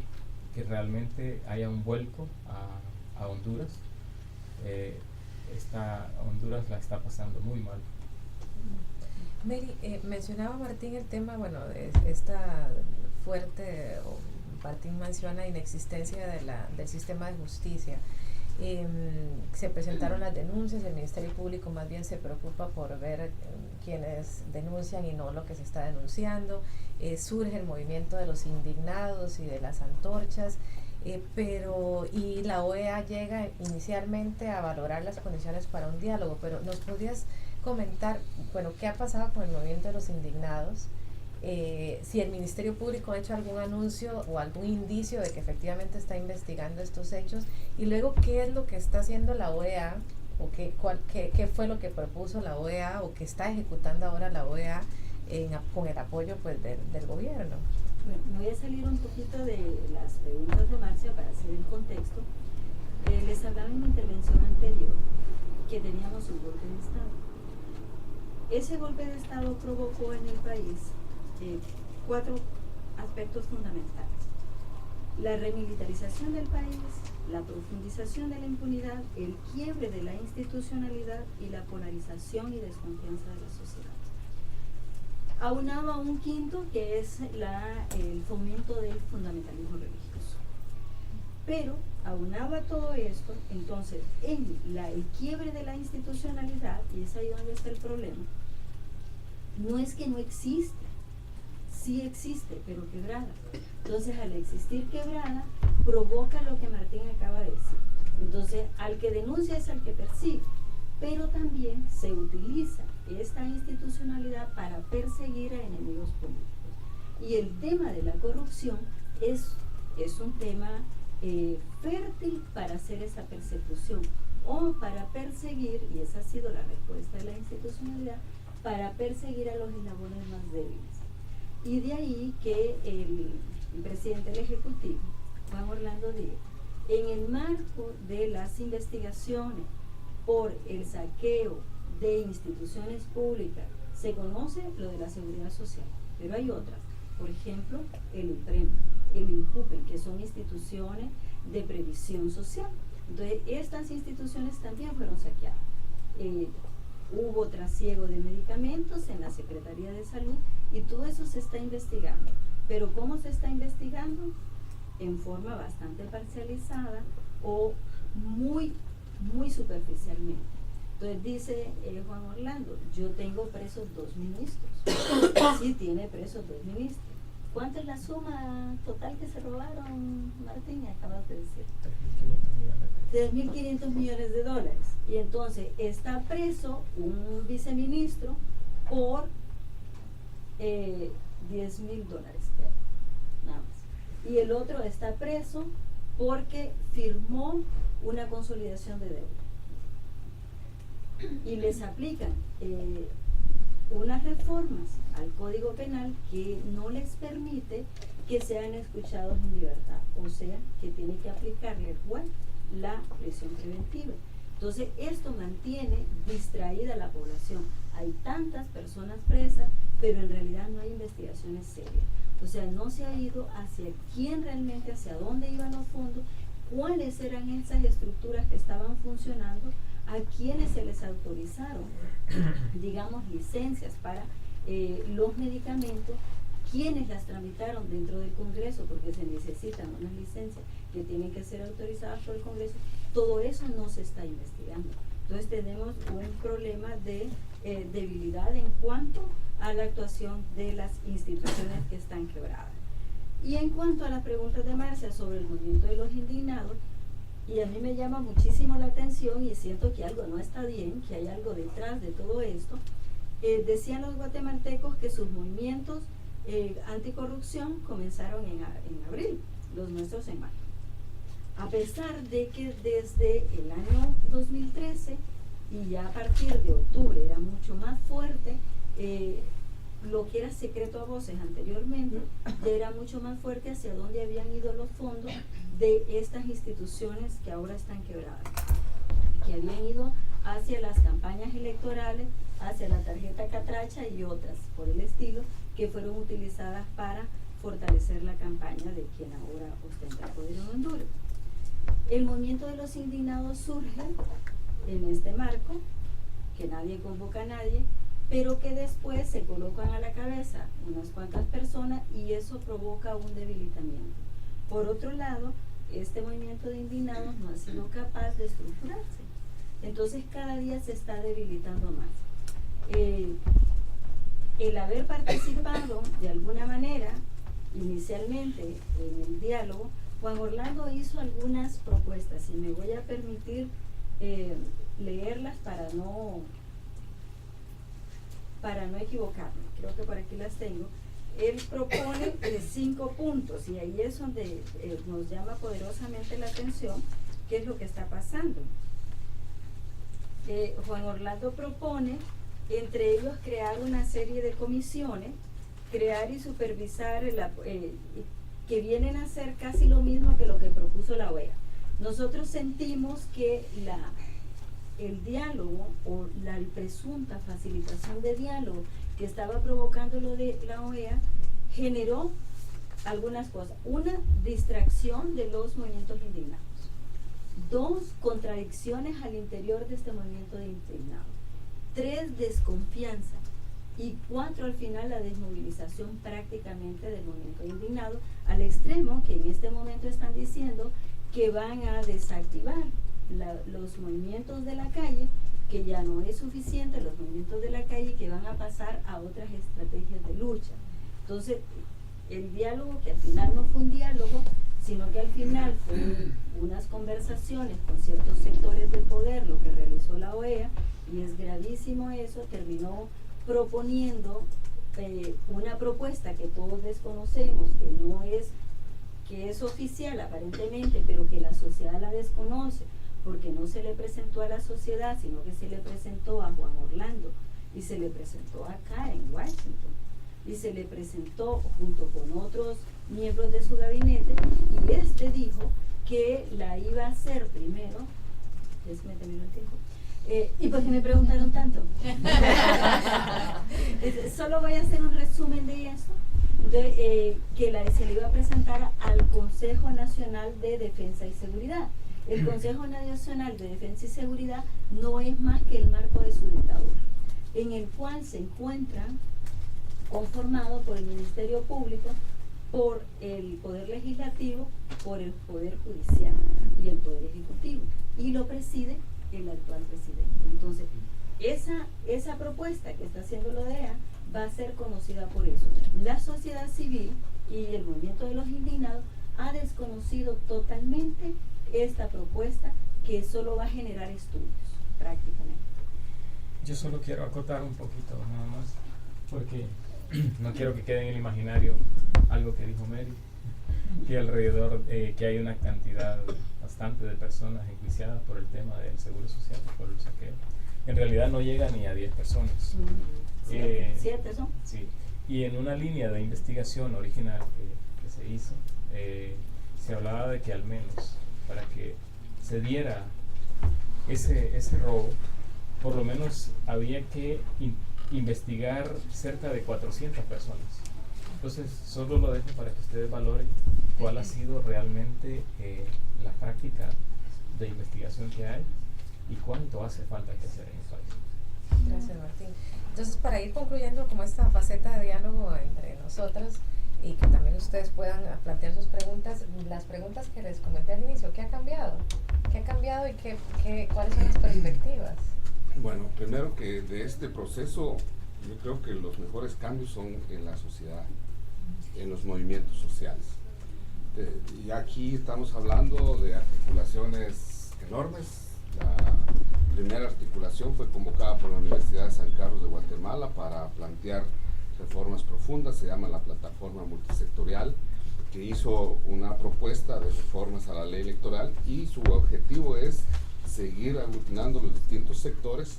que realmente haya un vuelco a Honduras. Honduras la está pasando muy mal. Mary, mencionaba Martín el tema, bueno, de esta fuerte, o Martín menciona inexistencia del sistema de justicia. Se presentaron las denuncias, el Ministerio Público más bien se preocupa por ver quienes denuncian y no lo que se está denunciando. Surge el movimiento de los indignados y de las antorchas, y la OEA llega inicialmente a valorar las condiciones para un diálogo, pero ¿nos podrías comentar, bueno, qué ha pasado con el movimiento de los indignados? Si el Ministerio Público ha hecho algún anuncio o algún indicio de que efectivamente está investigando estos hechos, y luego qué es lo que está haciendo la OEA, o qué fue lo que propuso la OEA o que está ejecutando ahora la OEA con el apoyo pues del gobierno. Bueno, me voy a salir un poquito de las preguntas de Marcia para hacer el contexto. Les hablaba en mi intervención anterior que teníamos un golpe de Estado. Ese golpe de Estado provocó en el país 4 aspectos fundamentales: la remilitarización del país, la profundización de la impunidad, el quiebre de la institucionalidad y la polarización y desconfianza de la sociedad. Aunado a un quinto, que es el fomento del fundamentalismo religioso. Pero aunado a todo esto, entonces, en el quiebre de la institucionalidad, y es ahí donde está el problema, no es que no existe, sí existe, pero quebrada. Entonces, al existir quebrada, provoca lo que Martín acaba de decir. Entonces, al que denuncia es al que persigue, pero también se utiliza esta institucionalidad para perseguir a enemigos políticos. Y el tema de la corrupción es un tema fértil para hacer esa persecución, o para perseguir, y esa ha sido la respuesta de la institucionalidad, para perseguir a los eslabones más débiles. Y de ahí que el presidente del Ejecutivo, Juan Orlando Díaz, en el marco de las investigaciones por el saqueo de instituciones públicas, se conoce lo de la seguridad social, pero hay otras, por ejemplo, el IPREM, el INJUPEN, que son instituciones de previsión social. Entonces, estas instituciones también fueron saqueadas. Hubo trasiego de medicamentos en la Secretaría de Salud, y todo eso se está investigando. Pero ¿cómo se está investigando? En forma bastante parcializada o muy superficialmente. Entonces dice Juan Orlando, yo tengo presos 2 ministros. Sí, tiene presos 2 ministros. ¿Cuánto es la suma total que se robaron, Martín? Acabas de decir. 3.500 millones de dólares. Y entonces está preso un viceministro por $10,000, nada más. Y el otro está preso porque firmó una consolidación de deuda. Y les aplican unas reformas al Código Penal que no les permite que sean escuchados en libertad, o sea, que tiene que aplicarle al juez la prisión preventiva. Entonces, esto mantiene distraída a la población. Hay tantas personas presas, pero en realidad no hay investigaciones serias. O sea, no se ha ido hacia quién realmente, hacia dónde iban los fondos, cuáles eran esas estructuras que estaban funcionando, a quienes se les autorizaron, digamos, licencias para los medicamentos, quienes las tramitaron dentro del Congreso, porque se necesitan unas licencias que tienen que ser autorizadas por el Congreso. Todo eso no se está investigando. Entonces tenemos un problema de debilidad en cuanto a la actuación de las instituciones que están quebradas. Y en cuanto a las preguntas de Marcia sobre el movimiento de los indignados, y a mí me llama muchísimo la atención y siento que algo no está bien, que hay algo detrás de todo esto. Decían los guatemaltecos que sus movimientos anticorrupción comenzaron en abril, los nuestros en mayo. A pesar de que desde el año 2013 y ya a partir de octubre era mucho más fuerte, lo que era secreto a voces anteriormente, ya era mucho más fuerte hacia dónde habían ido los fondos de estas instituciones que ahora están quebradas, que habían ido hacia las campañas electorales, hacia la tarjeta catracha y otras por el estilo, que fueron utilizadas para fortalecer la campaña de quien ahora ostenta el poder en Honduras. El movimiento de los indignados surge en este marco, que nadie convoca a nadie, pero que después se colocan a la cabeza unas cuantas personas y eso provoca un debilitamiento. Por otro lado, este movimiento de indignados no ha sido capaz de estructurarse. Entonces cada día se está debilitando más. El haber participado de alguna manera inicialmente en el diálogo, Juan Orlando hizo algunas propuestas y me voy a permitir leerlas para no equivocarme. Creo que por aquí las tengo. Él propone 5 puntos y ahí es donde nos llama poderosamente la atención qué es lo que está pasando. Juan Orlando propone, entre ellos, crear una serie de comisiones, crear y supervisar que vienen a hacer casi lo mismo que lo que propuso la OEA. Nosotros sentimos que el diálogo o la presunta facilitación de diálogo que estaba provocando lo de la OEA generó algunas cosas. Una, distracción de los movimientos indignados. 2, contradicciones al interior de este movimiento de indignados. 3, desconfianza. Y 4, al final, la desmovilización prácticamente del movimiento de indignados, al extremo que en este momento están diciendo que van a desactivar los movimientos de la calle, que ya no es suficiente los movimientos de la calle, que van a pasar a otras estrategias de lucha. Entonces, el diálogo, que al final no fue un diálogo, sino que al final fue unas conversaciones con ciertos sectores de poder, lo que realizó la OEA, y es gravísimo eso, terminó proponiendo una propuesta que todos desconocemos, que es oficial aparentemente, pero que la sociedad la desconoce, porque no se le presentó a la sociedad, sino que se le presentó a Juan Orlando, y se le presentó acá en Washington, y se le presentó junto con otros miembros de su gabinete, y este dijo que la iba a hacer primero. ¿Me terminó el tiempo? ¿Y por qué me preguntaron tanto? Solo voy a hacer un resumen de eso, que se le iba a presentar al Consejo Nacional de Defensa y Seguridad. El Consejo Nacional de Defensa y Seguridad no es más que el marco de su dictadura, en el cual se encuentra conformado por el Ministerio Público, por el Poder Legislativo, por el Poder Judicial y el Poder Ejecutivo, y lo preside el actual presidente. Entonces, esa propuesta que está haciendo la OEA va a ser conocida por eso. La sociedad civil y el movimiento de los indignados ha desconocido totalmente esta propuesta, que solo va a generar estudios, prácticamente. Yo solo quiero acotar un poquito nada más, porque no quiero que quede en el imaginario algo que dijo Mary, que alrededor, que hay una cantidad bastante de personas enjuiciadas por el tema del seguro social, por el saqueo. En realidad no llega ni a 10 personas. 7 son. Sí, y en una línea de investigación original que se hizo, se hablaba de que al menos para que se diera ese robo, por lo menos había que investigar cerca de 400 personas. Entonces, solo lo dejo para que ustedes valoren cuál ha sido realmente la práctica de investigación que hay y cuánto hace falta que hacer en el país. Gracias, Martín. Entonces, para ir concluyendo como esta faceta de diálogo entre nosotras y que también ustedes puedan plantear sus preguntas, las preguntas que les comenté al inicio, ¿qué ha cambiado? ¿Qué ha cambiado y cuáles son las perspectivas? Bueno, primero que de este proceso, yo creo que los mejores cambios son en la sociedad, en los movimientos sociales. Y aquí estamos hablando de articulaciones enormes. La primera articulación fue convocada por la Universidad de San Carlos de Guatemala para plantear reformas profundas, se llama la Plataforma Multisectorial, que hizo una propuesta de reformas a la ley electoral, y su objetivo es seguir aglutinando los distintos sectores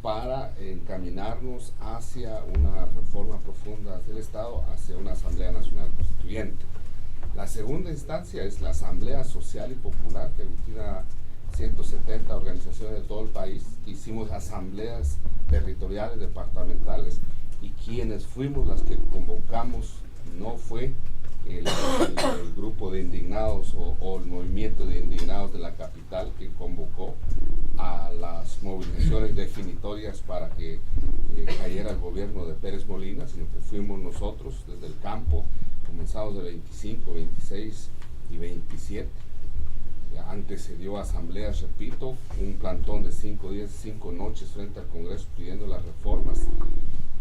para encaminarnos hacia una reforma profunda del Estado, hacia una Asamblea Nacional Constituyente. La segunda instancia es la Asamblea Social y Popular, que aglutina 170 organizaciones de todo el país. Hicimos asambleas territoriales, departamentales, y quienes fuimos las que convocamos no fue el grupo de indignados o el movimiento de indignados de la capital, que convocó a las movilizaciones definitorias para que cayera el gobierno de Pérez Molina, sino que fuimos nosotros desde el campo, comenzamos el 25, 26 y 27. Antes se dio asambleas, repito, un plantón de 5 días, 5 noches frente al Congreso pidiendo las reformas,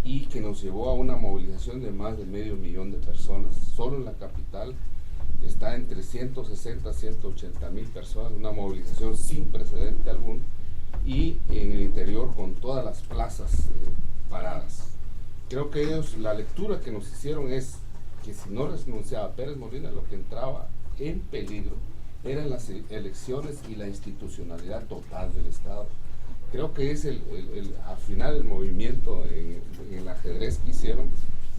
y que nos llevó a una movilización de más de 500,000 de personas. Solo en la capital está entre 160 a 180,000 personas, una movilización sin precedente alguno, y en el interior con todas las plazas paradas. Creo que ellos, la lectura que nos hicieron es que si no renunciaba Pérez Molina, lo que entraba en peligro eran las elecciones y la institucionalidad total del Estado. Creo que es al final el movimiento en el ajedrez que hicieron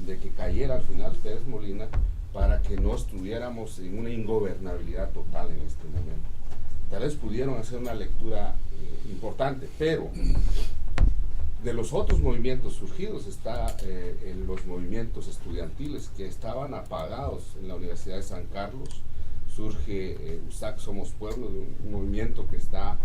de que cayera al final Pérez Molina para que no estuviéramos en una ingobernabilidad total en este momento. Tal vez pudieron hacer una lectura importante, pero de los otros movimientos surgidos está en los movimientos estudiantiles que estaban apagados en la Universidad de San Carlos. Surge USAC Somos Pueblo, de un movimiento que está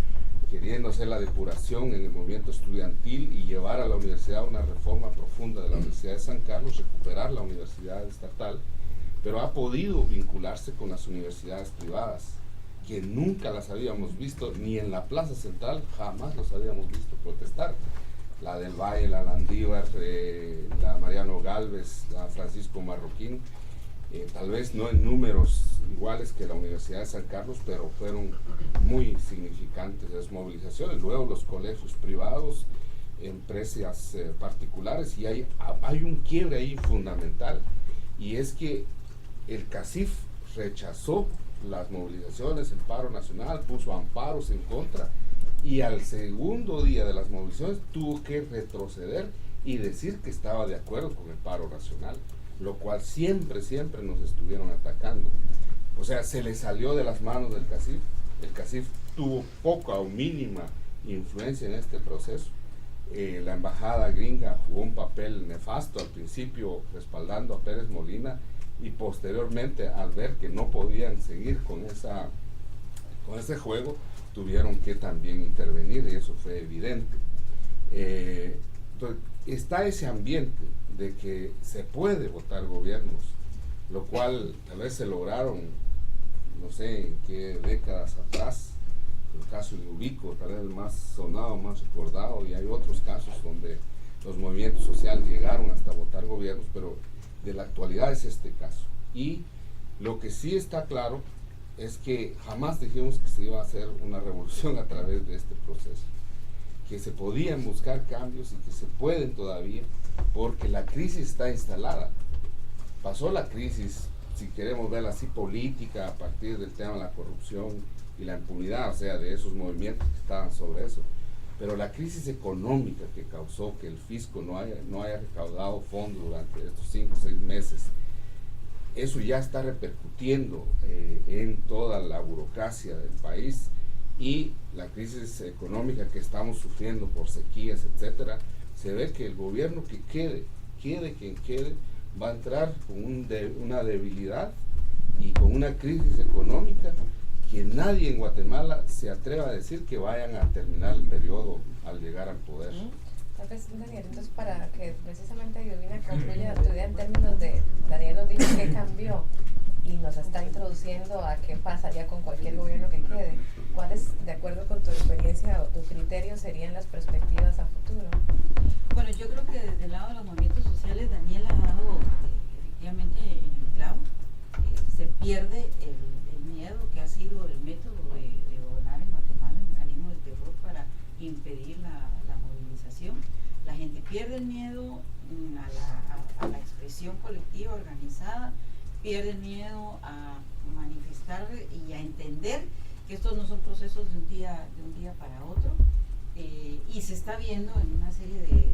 queriendo hacer la depuración en el movimiento estudiantil y llevar a la universidad una reforma profunda de la Universidad de San Carlos, recuperar la universidad estatal, pero ha podido vincularse con las universidades privadas, que nunca las habíamos visto, ni en la Plaza Central jamás los habíamos visto protestar. La del Valle, la Landívar, la Mariano Galvez, la Francisco Marroquín, tal vez no en números iguales que la Universidad de San Carlos, pero fueron muy significantes las movilizaciones. Luego los colegios privados, empresas particulares, y hay un quiebre ahí fundamental, y es que el CACIF rechazó las movilizaciones, el paro nacional, puso amparos en contra, y al segundo día de las movilizaciones tuvo que retroceder y decir que estaba de acuerdo con el paro nacional, lo cual siempre nos estuvieron atacando. O sea, se le salió de las manos del CACIF. El CACIF tuvo poca o mínima influencia en este proceso. La embajada gringa jugó un papel nefasto al principio respaldando a Pérez Molina, y posteriormente, al ver que no podían seguir con ese juego, tuvieron que también intervenir, y eso fue evidente. Entonces, está ese ambiente de que se puede votar gobiernos, lo cual tal vez se lograron, no sé en qué décadas atrás. El caso de Ubico, tal vez el más sonado, más recordado, y hay otros casos donde los movimientos sociales llegaron hasta votar gobiernos, pero de la actualidad es este caso. Y lo que sí está claro es que jamás dijimos que se iba a hacer una revolución a través de este proceso, que se podían buscar cambios y que se pueden todavía, porque la crisis está instalada. Pasó la crisis, si queremos verla así, política, a partir del tema de la corrupción y la impunidad, o sea, de esos movimientos que estaban sobre eso, pero la crisis económica que causó que el fisco no haya recaudado fondos durante estos 5 o 6 meses, eso ya está repercutiendo en toda la burocracia del país, y la crisis económica que estamos sufriendo por sequías, etcétera. Se ve que el gobierno que quede quien quede, va a entrar con una debilidad y con una crisis económica que nadie en Guatemala se atreva a decir que vayan a terminar el periodo al llegar al poder. Entonces, Daniel, entonces para que precisamente Yovina concluya tu idea en términos de, Daniel nos dijo que cambió y nos está introduciendo a qué pasaría con cualquier gobierno que quede. ¿Cuáles, de acuerdo con tu experiencia o tu criterio, serían las perspectivas a futuro? Bueno, yo creo que desde el lado de los movimientos sociales, Daniel ha dado efectivamente en el clavo. Se pierde el miedo, que ha sido el método de gobernar en Guatemala, el mecanismo del terror para impedir la movilización. La gente pierde el miedo a la expresión colectiva organizada, pierde el miedo a manifestar y a entender que estos no son procesos de un día para otro, y se está viendo en una serie de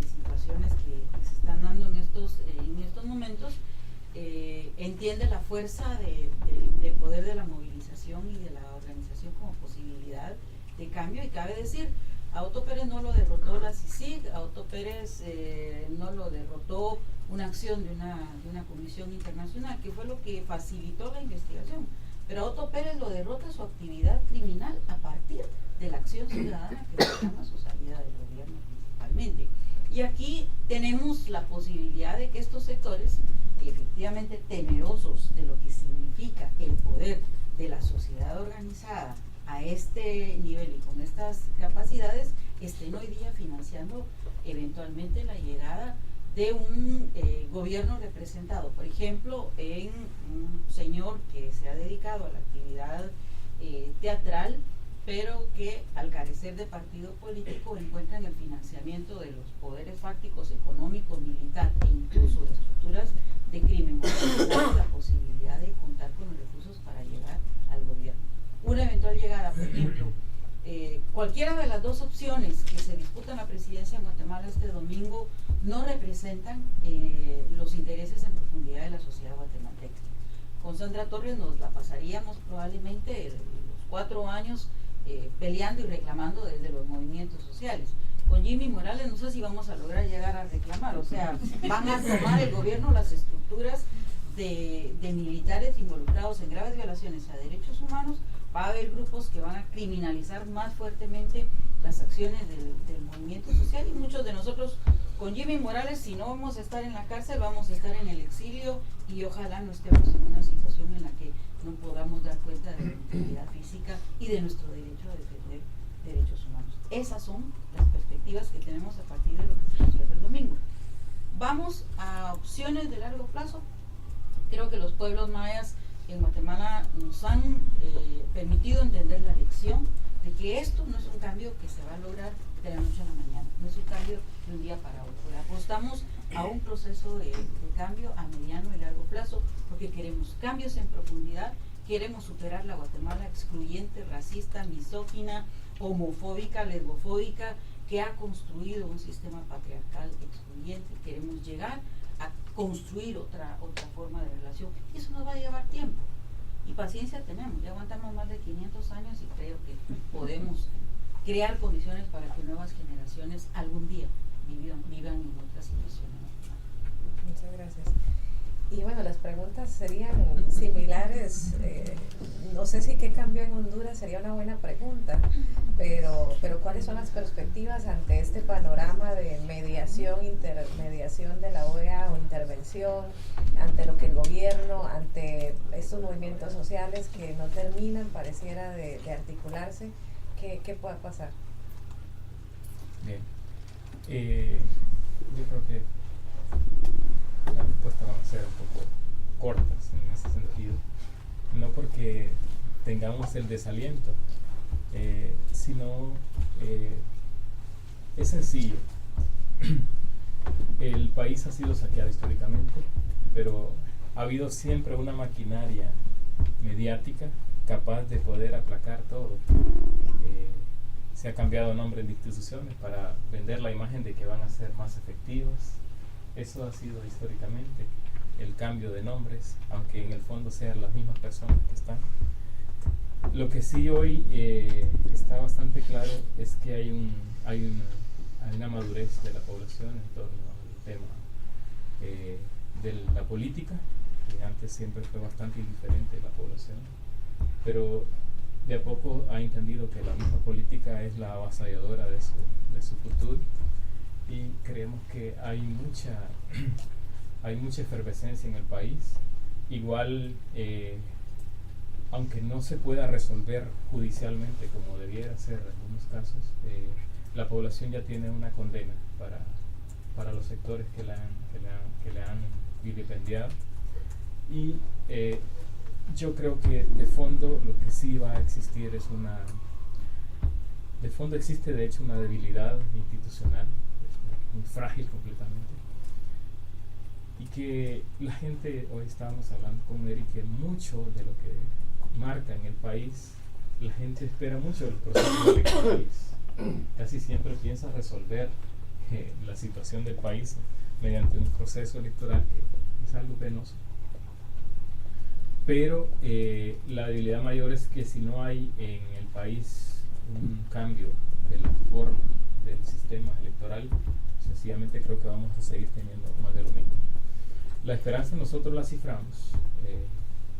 situaciones que se están dando en estos momentos. Entiende la fuerza del poder de la movilización y de la organización como posibilidad de cambio, y cabe decir, a Otto Pérez no lo derrotó la CICIG, a Otto Pérez no lo derrotó una acción de una comisión internacional, que fue lo que facilitó la investigación. Pero Otto Pérez lo derrota su actividad criminal a partir de la acción ciudadana que reclama su salida del gobierno principalmente. Y aquí tenemos la posibilidad de que estos sectores, efectivamente temerosos de lo que significa el poder de la sociedad organizada a este nivel y con estas capacidades, estén hoy día financiando eventualmente la llegada de un gobierno representado, por ejemplo, en un señor que se ha dedicado a la actividad teatral, pero que al carecer de partido político encuentran el financiamiento de los poderes fácticos, económicos, militar e incluso de estructuras de crimen organizado, la posibilidad de contar con los recursos para llegar al gobierno. Una eventual llegada, por ejemplo, cualquiera de las dos opciones que se disputan la presidencia en Guatemala este domingo no representan los intereses en profundidad de la sociedad guatemalteca. Con Sandra Torres nos la pasaríamos probablemente los 4 años peleando y reclamando desde los movimientos sociales. Con Jimmy Morales no sé si vamos a lograr llegar a reclamar, o sea, van a tomar el gobierno las estructuras de militares involucrados en graves violaciones a derechos humanos. Va a haber grupos que van a criminalizar más fuertemente las acciones del movimiento social, y muchos de nosotros con Jimmy Morales, si no vamos a estar en la cárcel, vamos a estar en el exilio, y ojalá no estemos en una situación en la que no podamos dar cuenta de la integridad física y de nuestro derecho a defender derechos humanos. Esas son las perspectivas que tenemos a partir de lo que se resuelve el domingo. Vamos a opciones de largo plazo. Creo que los pueblos mayas en Guatemala nos han permitido entender la lección de que esto no es un cambio que se va a lograr de la noche a la mañana, no es un cambio de un día para otro. Apostamos a un proceso de cambio a mediano y largo plazo, porque queremos cambios en profundidad, queremos superar la Guatemala excluyente, racista, misógina, homofóbica, lesbofóbica, que ha construido un sistema patriarcal excluyente. Queremos llegar a construir otra forma de relación, y eso nos va a llevar tiempo y paciencia tenemos. Ya aguantamos más de 500 años y creo que podemos crear condiciones para que nuevas generaciones algún día vivan en otra situación. Muchas gracias. Y bueno, las preguntas serían similares. No sé si qué cambió en Honduras sería una buena pregunta, pero ¿cuáles son las perspectivas ante este panorama de mediación, intermediación de la OEA o intervención, ante lo que el gobierno, ante estos movimientos sociales que no terminan, pareciera, de articularse? ¿Qué pueda pasar? Bien. Yo creo que las respuestas van a ser un poco cortas en ese sentido, no porque tengamos el desaliento, sino es sencillo. El país ha sido saqueado históricamente, pero ha habido siempre una maquinaria mediática capaz de poder aplacar todo. Se ha cambiado nombre de instituciones para vender la imagen de que van a ser más efectivas. Eso ha sido históricamente el cambio de nombres, aunque en el fondo sean las mismas personas que están. Lo que sí hoy está bastante claro es que hay una madurez de la población en torno al tema de la política, que antes siempre fue bastante indiferente la población, pero de a poco ha entendido que la misma política es la avasalladora de su futuro, y creemos que hay mucha efervescencia en el país. Igual, aunque no se pueda resolver judicialmente como debiera ser en algunos casos, la población ya tiene una condena para los sectores que le han vilipendiado, y yo creo que de fondo lo que sí va a existir es de fondo existe de hecho una debilidad institucional muy frágil completamente, y que la gente, hoy estábamos hablando con Eric, que mucho de lo que marca en el país, la gente espera mucho del proceso electoral. Casi siempre piensa resolver la situación del país mediante un proceso electoral que es algo penoso. Pero la debilidad mayor es que si no hay en el país un cambio de la forma del sistema electoral, sencillamente creo que vamos a seguir teniendo más de lo mismo. La esperanza nosotros la ciframos,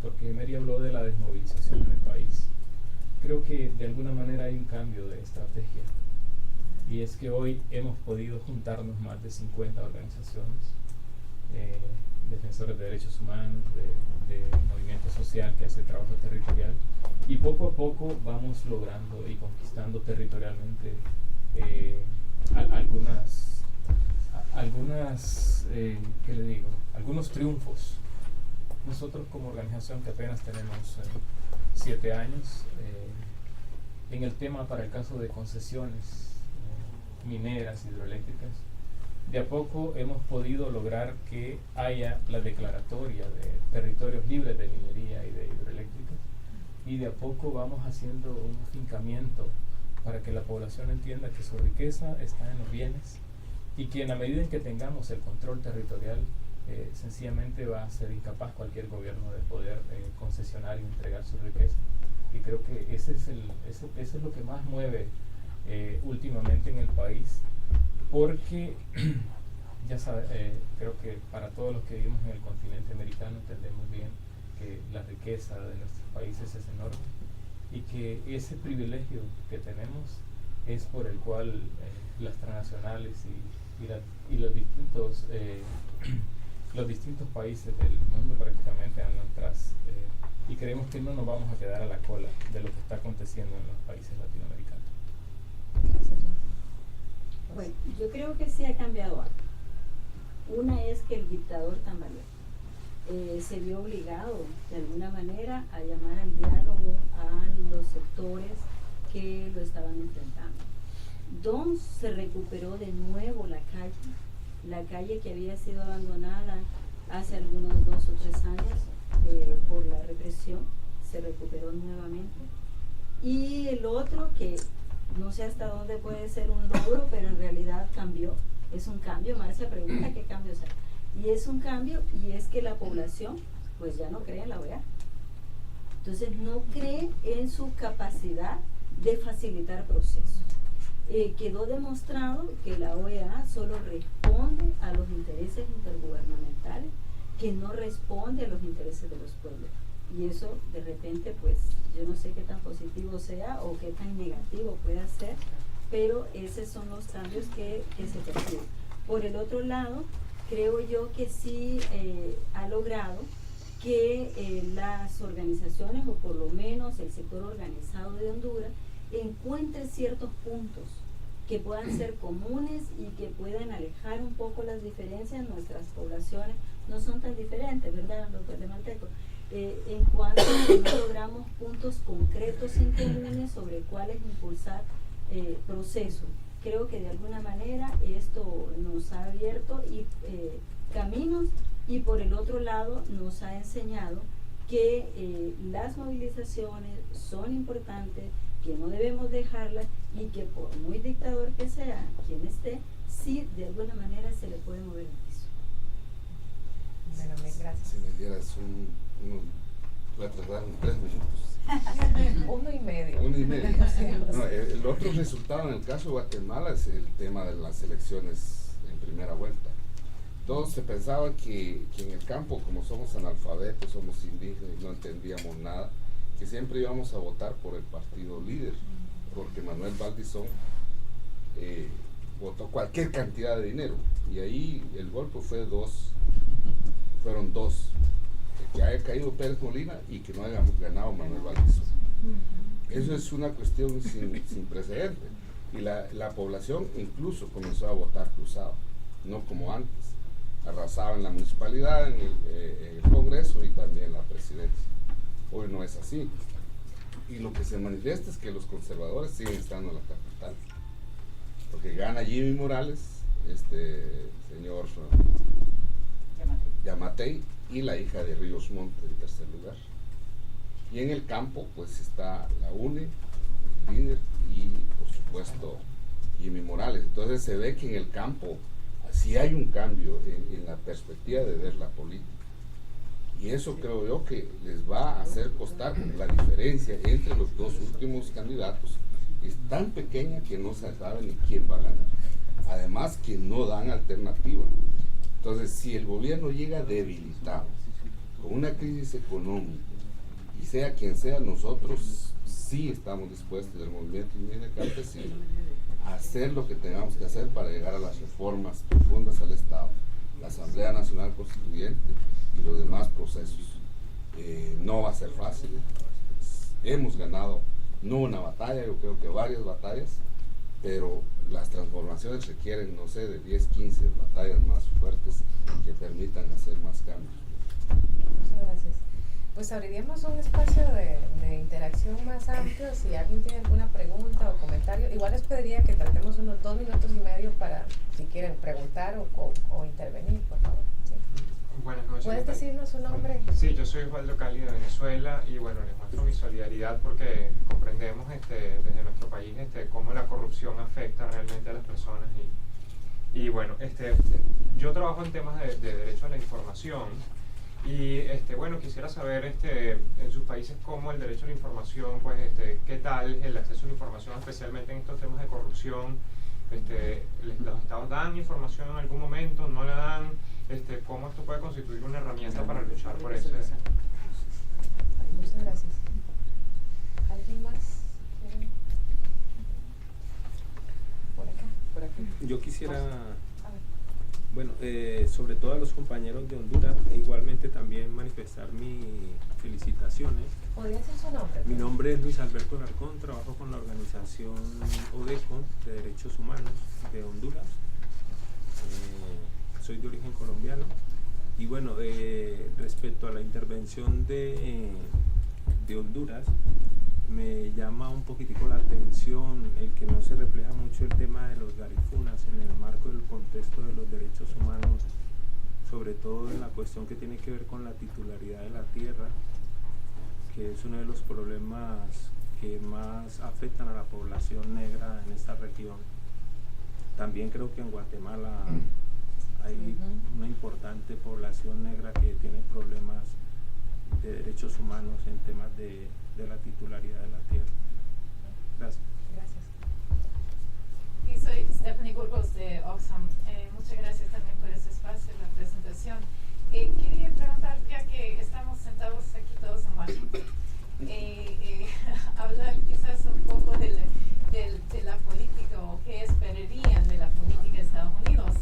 porque Emery habló de la desmovilización en el país. Creo que de alguna manera hay un cambio de estrategia, y es que hoy hemos podido juntarnos más de 50 organizaciones, defensores de derechos humanos, de movimiento social que hace trabajo territorial, y poco a poco vamos logrando y conquistando territorialmente ¿qué le digo? Algunos triunfos. Nosotros como organización que apenas tenemos 7 años, en el tema para el caso de concesiones mineras, hidroeléctricas, de a poco hemos podido lograr que haya la declaratoria de territorios libres de minería y de hidroeléctricas, y de a poco vamos haciendo un afincamiento para que la población entienda que su riqueza está en los bienes, y que en la medida en que tengamos el control territorial, sencillamente va a ser incapaz cualquier gobierno de poder concesionar y entregar su riqueza. Y creo que eso es lo que más mueve últimamente en el país, porque ya sabe, creo que para todos los que vivimos en el continente americano entendemos bien que la riqueza de nuestros países es enorme, y que ese privilegio que tenemos es por el cual las transnacionales y los distintos países del mundo prácticamente andan tras, y creemos que no nos vamos a quedar a la cola de lo que está aconteciendo en los países latinoamericanos. Bueno, yo creo que sí ha cambiado algo. Una es que el dictador tambaleó. Se vio obligado de alguna manera a llamar al diálogo a los sectores que lo estaban enfrentando. 2, se recuperó de nuevo la calle que había sido abandonada hace algunos 2 o 3 años por la represión, se recuperó nuevamente. Y el otro, que no sé hasta dónde puede ser un logro, pero en realidad cambió, es un cambio. Marcia pregunta qué cambio será. Y es un cambio, y es que la población pues ya no cree en la OEA. Entonces no cree en su capacidad de facilitar procesos. Quedó demostrado que la OEA solo responde a los intereses intergubernamentales, que no responde a los intereses de los pueblos. Y eso de repente pues yo no sé qué tan positivo sea o qué tan negativo pueda ser, pero esos son los cambios que se perciben. Por el otro lado, creo yo que sí ha logrado que las organizaciones, o por lo menos el sector organizado de Honduras, encuentre ciertos puntos que puedan ser comunes y que puedan alejar un poco las diferencias. Nuestras poblaciones no son tan diferentes, ¿verdad, los guatemaltecos? En cuanto a que no logramos puntos concretos en comunes sobre cuáles impulsar procesos. Creo que de alguna manera esto nos ha abierto caminos, y por el otro lado nos ha enseñado que las movilizaciones son importantes, que no debemos dejarlas, y que por muy dictador que sea quien esté, sí de alguna manera se le puede mover el piso. Bueno, gracias. Si me dieras voy a tratar en 3 minutos. 1 y medio. 1 y medio. No, el otro resultado en el caso de Guatemala es el tema de las elecciones en primera vuelta. Todos se pensaba que en el campo, como somos analfabetos, somos indígenas y no entendíamos nada, que siempre íbamos a votar por el partido líder, porque Manuel Valdizón votó cualquier cantidad de dinero, y ahí el golpe fueron dos, que haya caído Pérez Molina y que no haya ganado Manuel Valdizón. Eso es una cuestión sin precedente, y la población incluso comenzó a votar cruzado, no como antes. Arrasaba en la municipalidad, en el Congreso y también en la presidencia. Hoy no es así, y lo que se manifiesta es que los conservadores siguen estando en la capital, porque gana Jimmy Morales, señor Yamatei, y la hija de Ríos Montt en tercer lugar. Y en el campo pues está la UNE, líder, y por supuesto Jimmy Morales. Entonces se ve que en el campo sí hay un cambio en la perspectiva de ver la política. Y eso creo yo que les va a hacer costar, porque la diferencia entre los dos últimos candidatos es tan pequeña que no se sabe ni quién va a ganar. Además que no dan alternativa. Entonces, si el gobierno llega debilitado, con una crisis económica, y sea quien sea, nosotros sí estamos dispuestos del movimiento indígena campesino a hacer lo que tengamos que hacer para llegar a las reformas profundas al Estado, la Asamblea Nacional Constituyente y los demás procesos. No va a ser fácil. Hemos ganado no una batalla, yo creo que varias batallas, pero las transformaciones requieren, no sé, de 10, 15 batallas más fuertes que permitan hacer más cambios. Muchas gracias. Pues abriríamos un espacio de interacción más amplio. Si alguien tiene alguna pregunta o comentario, igual les pediría que tratemos unos 2 minutos y medio para, si quieren preguntar o intervenir, por favor. Sí. Buenas noches. ¿Puedes decirnos su nombre? Sí, yo soy Osvaldo Cali de Venezuela y bueno, les muestro mi solidaridad porque comprendemos desde nuestro país cómo la corrupción afecta realmente a las personas y bueno, yo trabajo en temas de derecho a la información y bueno, quisiera saber en sus países cómo el derecho a la información, pues qué tal el acceso a la información, especialmente en estos temas de corrupción. ¿Los estados dan información en algún momento? ¿No la dan? ¿Cómo esto puede constituir una herramienta para luchar por eso? Muchas gracias. ¿Alguien más? Por acá. Por aquí. Yo quisiera, bueno, sobre todo a los compañeros de Honduras, e igualmente también manifestar mis felicitaciones. ¿Podría decir su nombre? Mi nombre es Luis Alberto Alarcón, trabajo con la organización ODECO de Derechos Humanos de Honduras. Soy de origen colombiano y bueno, respecto a la intervención de Honduras, me llama un poquitico la atención el que no se refleja mucho el tema de los garifunas en el marco del contexto de los derechos humanos, sobre todo en la cuestión que tiene que ver con la titularidad de la tierra, que es uno de los problemas que más afectan a la población negra en esta región. También creo que en Guatemala hay una importante población negra que tiene problemas de derechos humanos en temas de la titularidad de la tierra. Gracias. Gracias. Y soy Stephanie Burgos de Oxfam. Muchas gracias también por este espacio, la presentación. Quería preguntar, ya que estamos sentados aquí todos en Washington, hablar quizás un poco de la política o qué esperarían de la política de Estados Unidos.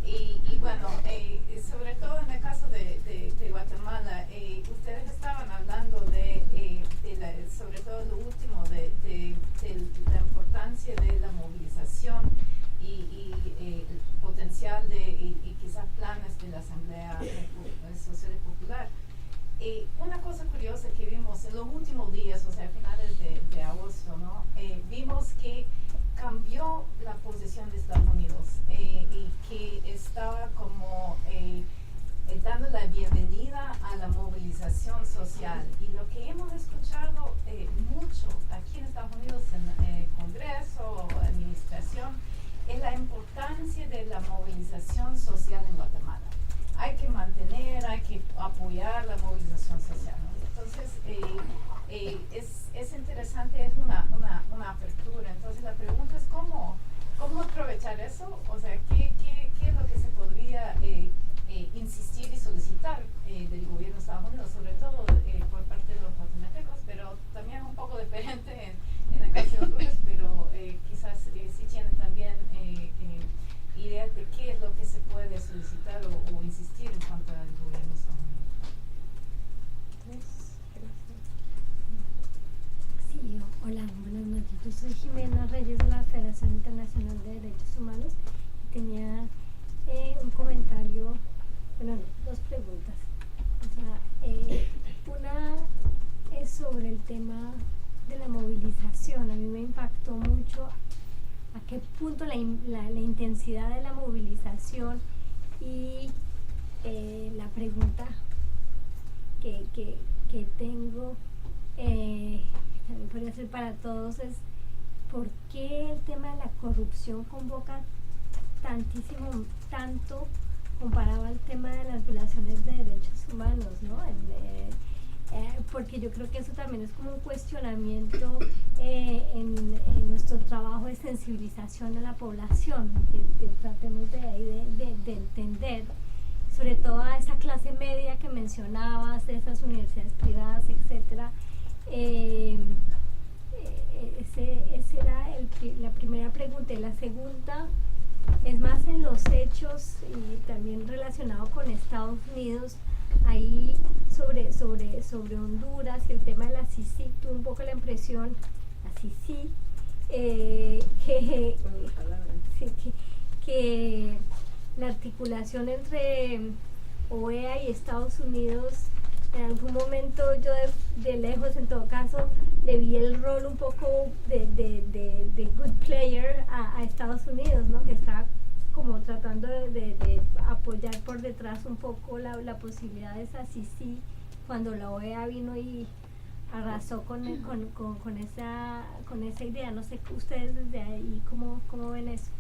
Y bueno, sobre todo en el caso de Guatemala, ustedes estaban hablando sobre todo lo último, de la importancia de la movilización y el potencial y quizás planes de la Asamblea Social y Popular. Una cosa curiosa que vimos en los últimos días, o sea, a finales de agosto, ¿no? Vimos que cambió la posición de Estados Unidos y que estaba como dando la bienvenida a la movilización social. Y lo que hemos escuchado mucho aquí en Estados Unidos, en el Congreso, administración, es la importancia de la movilización social en Guatemala. Hay que mantener, hay que apoyar la movilización social, ¿no? Entonces, es interesante, es una apertura. Entonces, la pregunta es cómo aprovechar eso, o sea, ¿qué es lo que se podría insistir y solicitar del gobierno de Estados Unidos, sobre todo por parte de los guatemaltecos, pero también es un poco diferente en el caso de Honduras, pero quizás sí tienen también ideas de qué es lo que se puede solicitar o insistir en cuanto al gobierno de Estados Unidos. Sí, hola, buenas noches. Yo soy Jimena Reyes de la Federación Internacional de Derechos Humanos y tenía un comentario, bueno, no, 2 preguntas. O sea, una es sobre el tema de la movilización. A mí me impactó mucho a qué punto la intensidad de la movilización y la pregunta que tengo, también podría ser para todos, es ¿por qué el tema de la corrupción convoca tanto comparado al tema de las violaciones de derechos humanos, ¿no? porque yo creo que eso también es como un cuestionamiento en nuestro trabajo de sensibilización a la población, que tratemos de entender, sobre todo a esa clase media que mencionabas, de esas universidades privadas, etcétera. Esa era la primera pregunta. Y la segunda es más en los hechos y también relacionado con Estados Unidos, ahí sobre Honduras y el tema de la CICIG. Tuve un poco la impresión, la CICIG, que la articulación entre OEA y Estados Unidos, en algún momento yo de lejos, en todo caso, le vi el rol un poco de good player a Estados Unidos, ¿no? Que está como tratando de apoyar por detrás un poco la posibilidad de esa CICIG, cuando la OEA vino y arrasó con esa idea. No sé ustedes desde ahí cómo ven eso.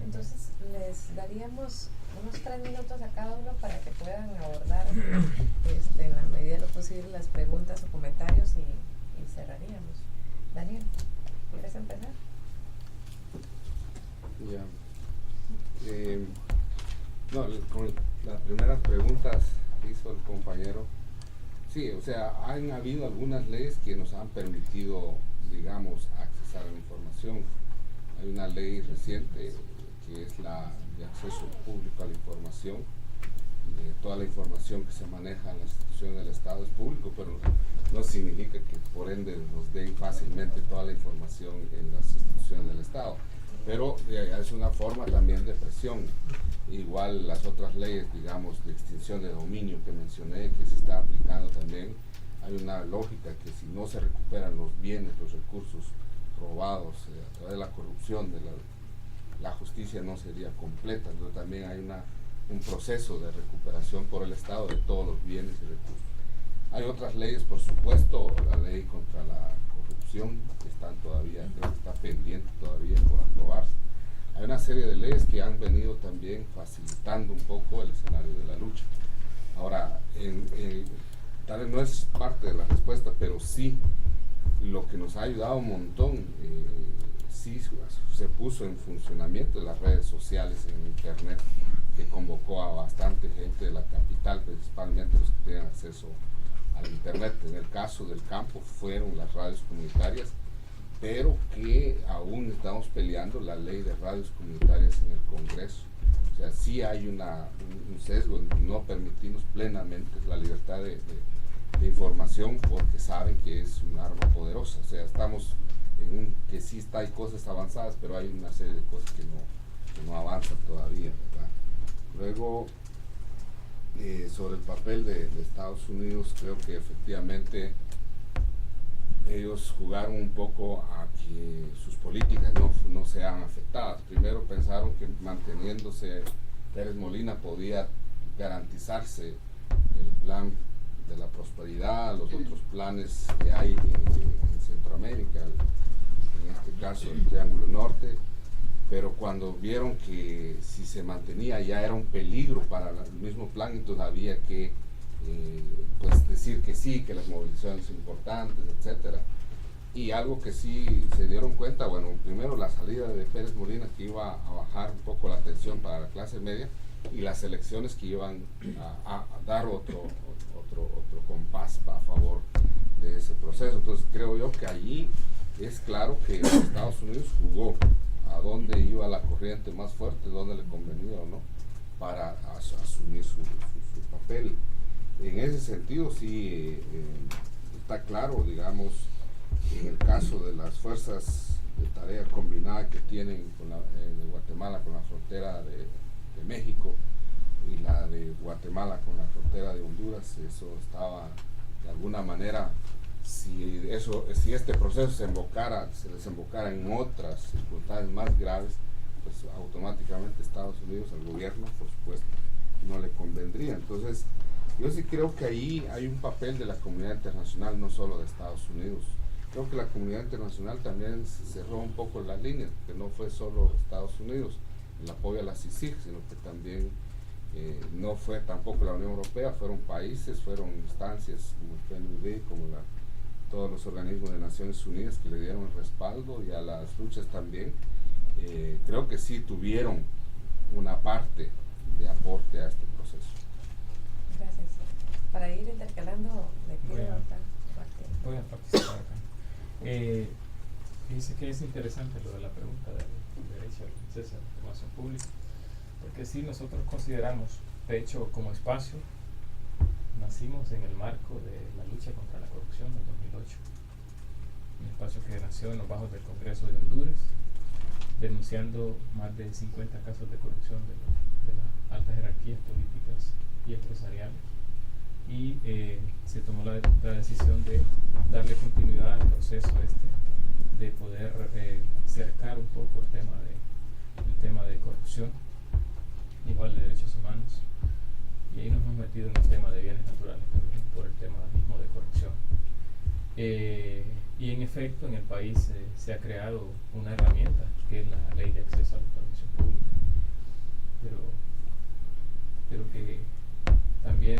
Entonces les daríamos unos 3 minutos a cada uno para que puedan abordar en la medida de lo posible las preguntas o comentarios y cerraríamos. Daniel, ¿quieres empezar? Ya. No, con las primeras preguntas que hizo el compañero, sí, o sea, han habido algunas leyes que nos han permitido, digamos, accesar a la información. Hay una ley reciente que es la de acceso público a la información. Toda la información que se maneja en las instituciones del Estado es público, pero no significa que por ende nos den fácilmente toda la información en las instituciones del Estado. Pero es una forma también de presión. Igual las otras leyes, digamos, de extinción de dominio que mencioné, que se está aplicando también, hay una lógica que si no se recuperan los bienes, los recursos robados a través de la corrupción, la justicia no sería completa. Entonces también hay un proceso de recuperación por el Estado de todos los bienes y recursos. Hay otras leyes, por supuesto, la ley contra la corrupción, que están todavía, creo que está pendiente todavía por aprobarse. Hay una serie de leyes que han venido también facilitando un poco el escenario de la lucha. Ahora, tal vez no es parte de la respuesta, pero sí lo que nos ha ayudado un montón, sí se puso en funcionamiento las redes sociales en internet, que convocó a bastante gente de la capital, principalmente los que tienen acceso al internet. En el caso del campo fueron las radios comunitarias, pero que aún estamos peleando la ley de radios comunitarias en el Congreso. O sea, sí hay un sesgo en no permitirnos plenamente la libertad de información, porque saben que es un arma poderosa. O sea, estamos que sí hay cosas avanzadas, pero hay una serie de cosas que no avanzan todavía, ¿verdad? Luego, sobre el papel de Estados Unidos, creo que efectivamente ellos jugaron un poco a que sus políticas no sean afectadas. Primero pensaron que manteniéndose Pérez Molina podía garantizarse el plan de la prosperidad, los otros planes que hay en Centroamérica, en este caso el Triángulo Norte, pero cuando vieron que si se mantenía ya era un peligro para el mismo plan, entonces había que pues decir que sí, que las movilizaciones son importantes, etcétera. Y algo que sí se dieron cuenta, bueno, primero la salida de Pérez Molina, que iba a bajar un poco la tensión para la clase media, y las elecciones que iban a dar otro compás a favor de ese proceso. Entonces creo yo que allí es claro que Estados Unidos jugó a dónde iba la corriente más fuerte, dónde le convenía o no, para asumir su papel. En ese sentido sí está claro, digamos, en el caso de las fuerzas de tarea combinada que tienen de Guatemala con la frontera de México y la de Guatemala con la frontera de Honduras, eso estaba de alguna manera, si este proceso se desembocara en otras circunstancias más graves, pues automáticamente Estados Unidos, al gobierno, por supuesto, no le convendría. Entonces, yo sí creo que ahí hay un papel de la comunidad internacional, no solo de Estados Unidos. Creo que la comunidad internacional también cerró un poco las líneas, que no fue solo Estados Unidos el apoyo a la CICIG, sino que también No fue tampoco la Unión Europea, fueron países, fueron instancias como el PNUD, como todos los organismos de Naciones Unidas que le dieron el respaldo, y a las luchas también. Creo que sí tuvieron una parte de aporte a este proceso. Gracias. Para ir intercalando, le pido voy a participar acá. Fíjense que es interesante lo de la pregunta del derecho al acceso a la información pública, porque sí, nosotros consideramos, de hecho, como espacio, nacimos en el marco de la lucha contra la corrupción en 2008, un espacio que nació en los bajos del Congreso de Honduras, denunciando más de 50 casos de corrupción de las altas jerarquías políticas y empresariales, y se tomó la decisión de darle continuidad al proceso de poder cercar un poco el tema de corrupción, igual de derechos humanos, y ahí nos hemos metido en el tema de bienes naturales también, por el tema mismo de corrupción. Y en efecto, en el país se ha creado una herramienta que es la Ley de Acceso a la Información Pública, pero que también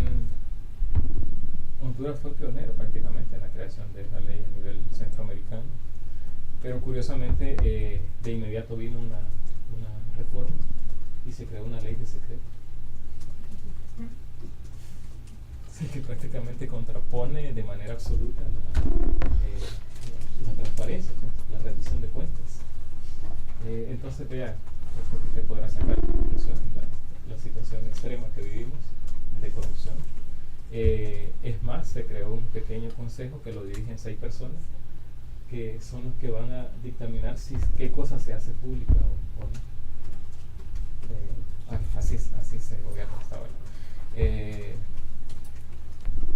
Honduras fue pionero prácticamente en la creación de esa ley a nivel centroamericano, pero curiosamente de inmediato vino una reforma y se creó una ley de secreto. Sí, que prácticamente contrapone de manera absoluta la transparencia, la rendición de cuentas. Entonces, vea, porque usted podrá sacar conclusiones la situación extrema que vivimos de corrupción. Es más, se creó un pequeño consejo que lo dirigen 6 personas, que son los que van a dictaminar qué cosa se hace pública o no. Así se gobierna hasta ahora.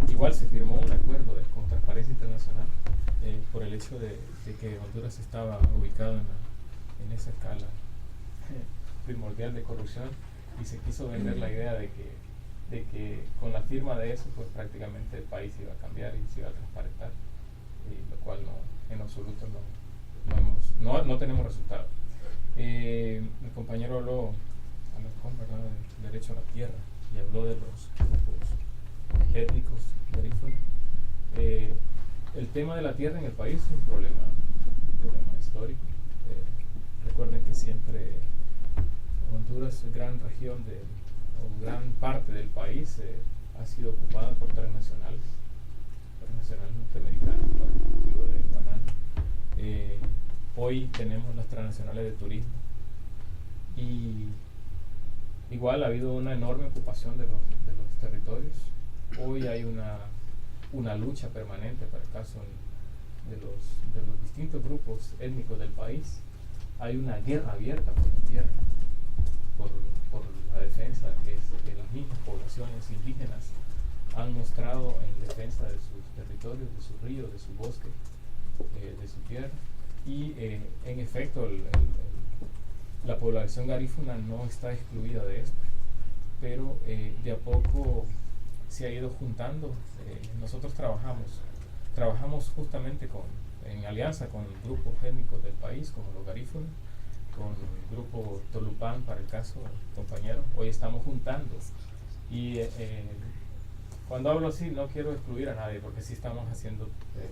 Igual se firmó un acuerdo con Transparencia Internacional por el hecho de que Honduras estaba ubicado en esa escala primordial de corrupción, y se quiso vender la idea de que con la firma de eso pues prácticamente el país iba a cambiar y se iba a transparentar, y lo cual en absoluto no tenemos resultados. El compañero habló ¿verdad?, del derecho a la tierra, y habló de los grupos étnicos garífunas. El tema de la tierra en el país es un problema histórico. Recuerden que siempre Honduras, gran región o gran parte del país ha sido ocupada por transnacionales norteamericanas por el cultivo de banano. Hoy tenemos las transnacionales de turismo, y igual ha habido una enorme ocupación de los territorios. Hoy hay una lucha permanente para el caso de los distintos grupos étnicos del país. Hay una guerra abierta por la tierra, por la defensa que las mismas poblaciones indígenas han mostrado en defensa de sus territorios, de sus ríos, de su bosque, de su tierra. Y en efecto la población garífuna no está excluida de esto, pero de a poco se ha ido juntando. Nosotros trabajamos justamente en alianza con grupos étnicos del país, como los garífunas, con el grupo Tolupán, para el caso compañero. Hoy estamos juntando, y cuando hablo así no quiero excluir a nadie, porque sí estamos haciendo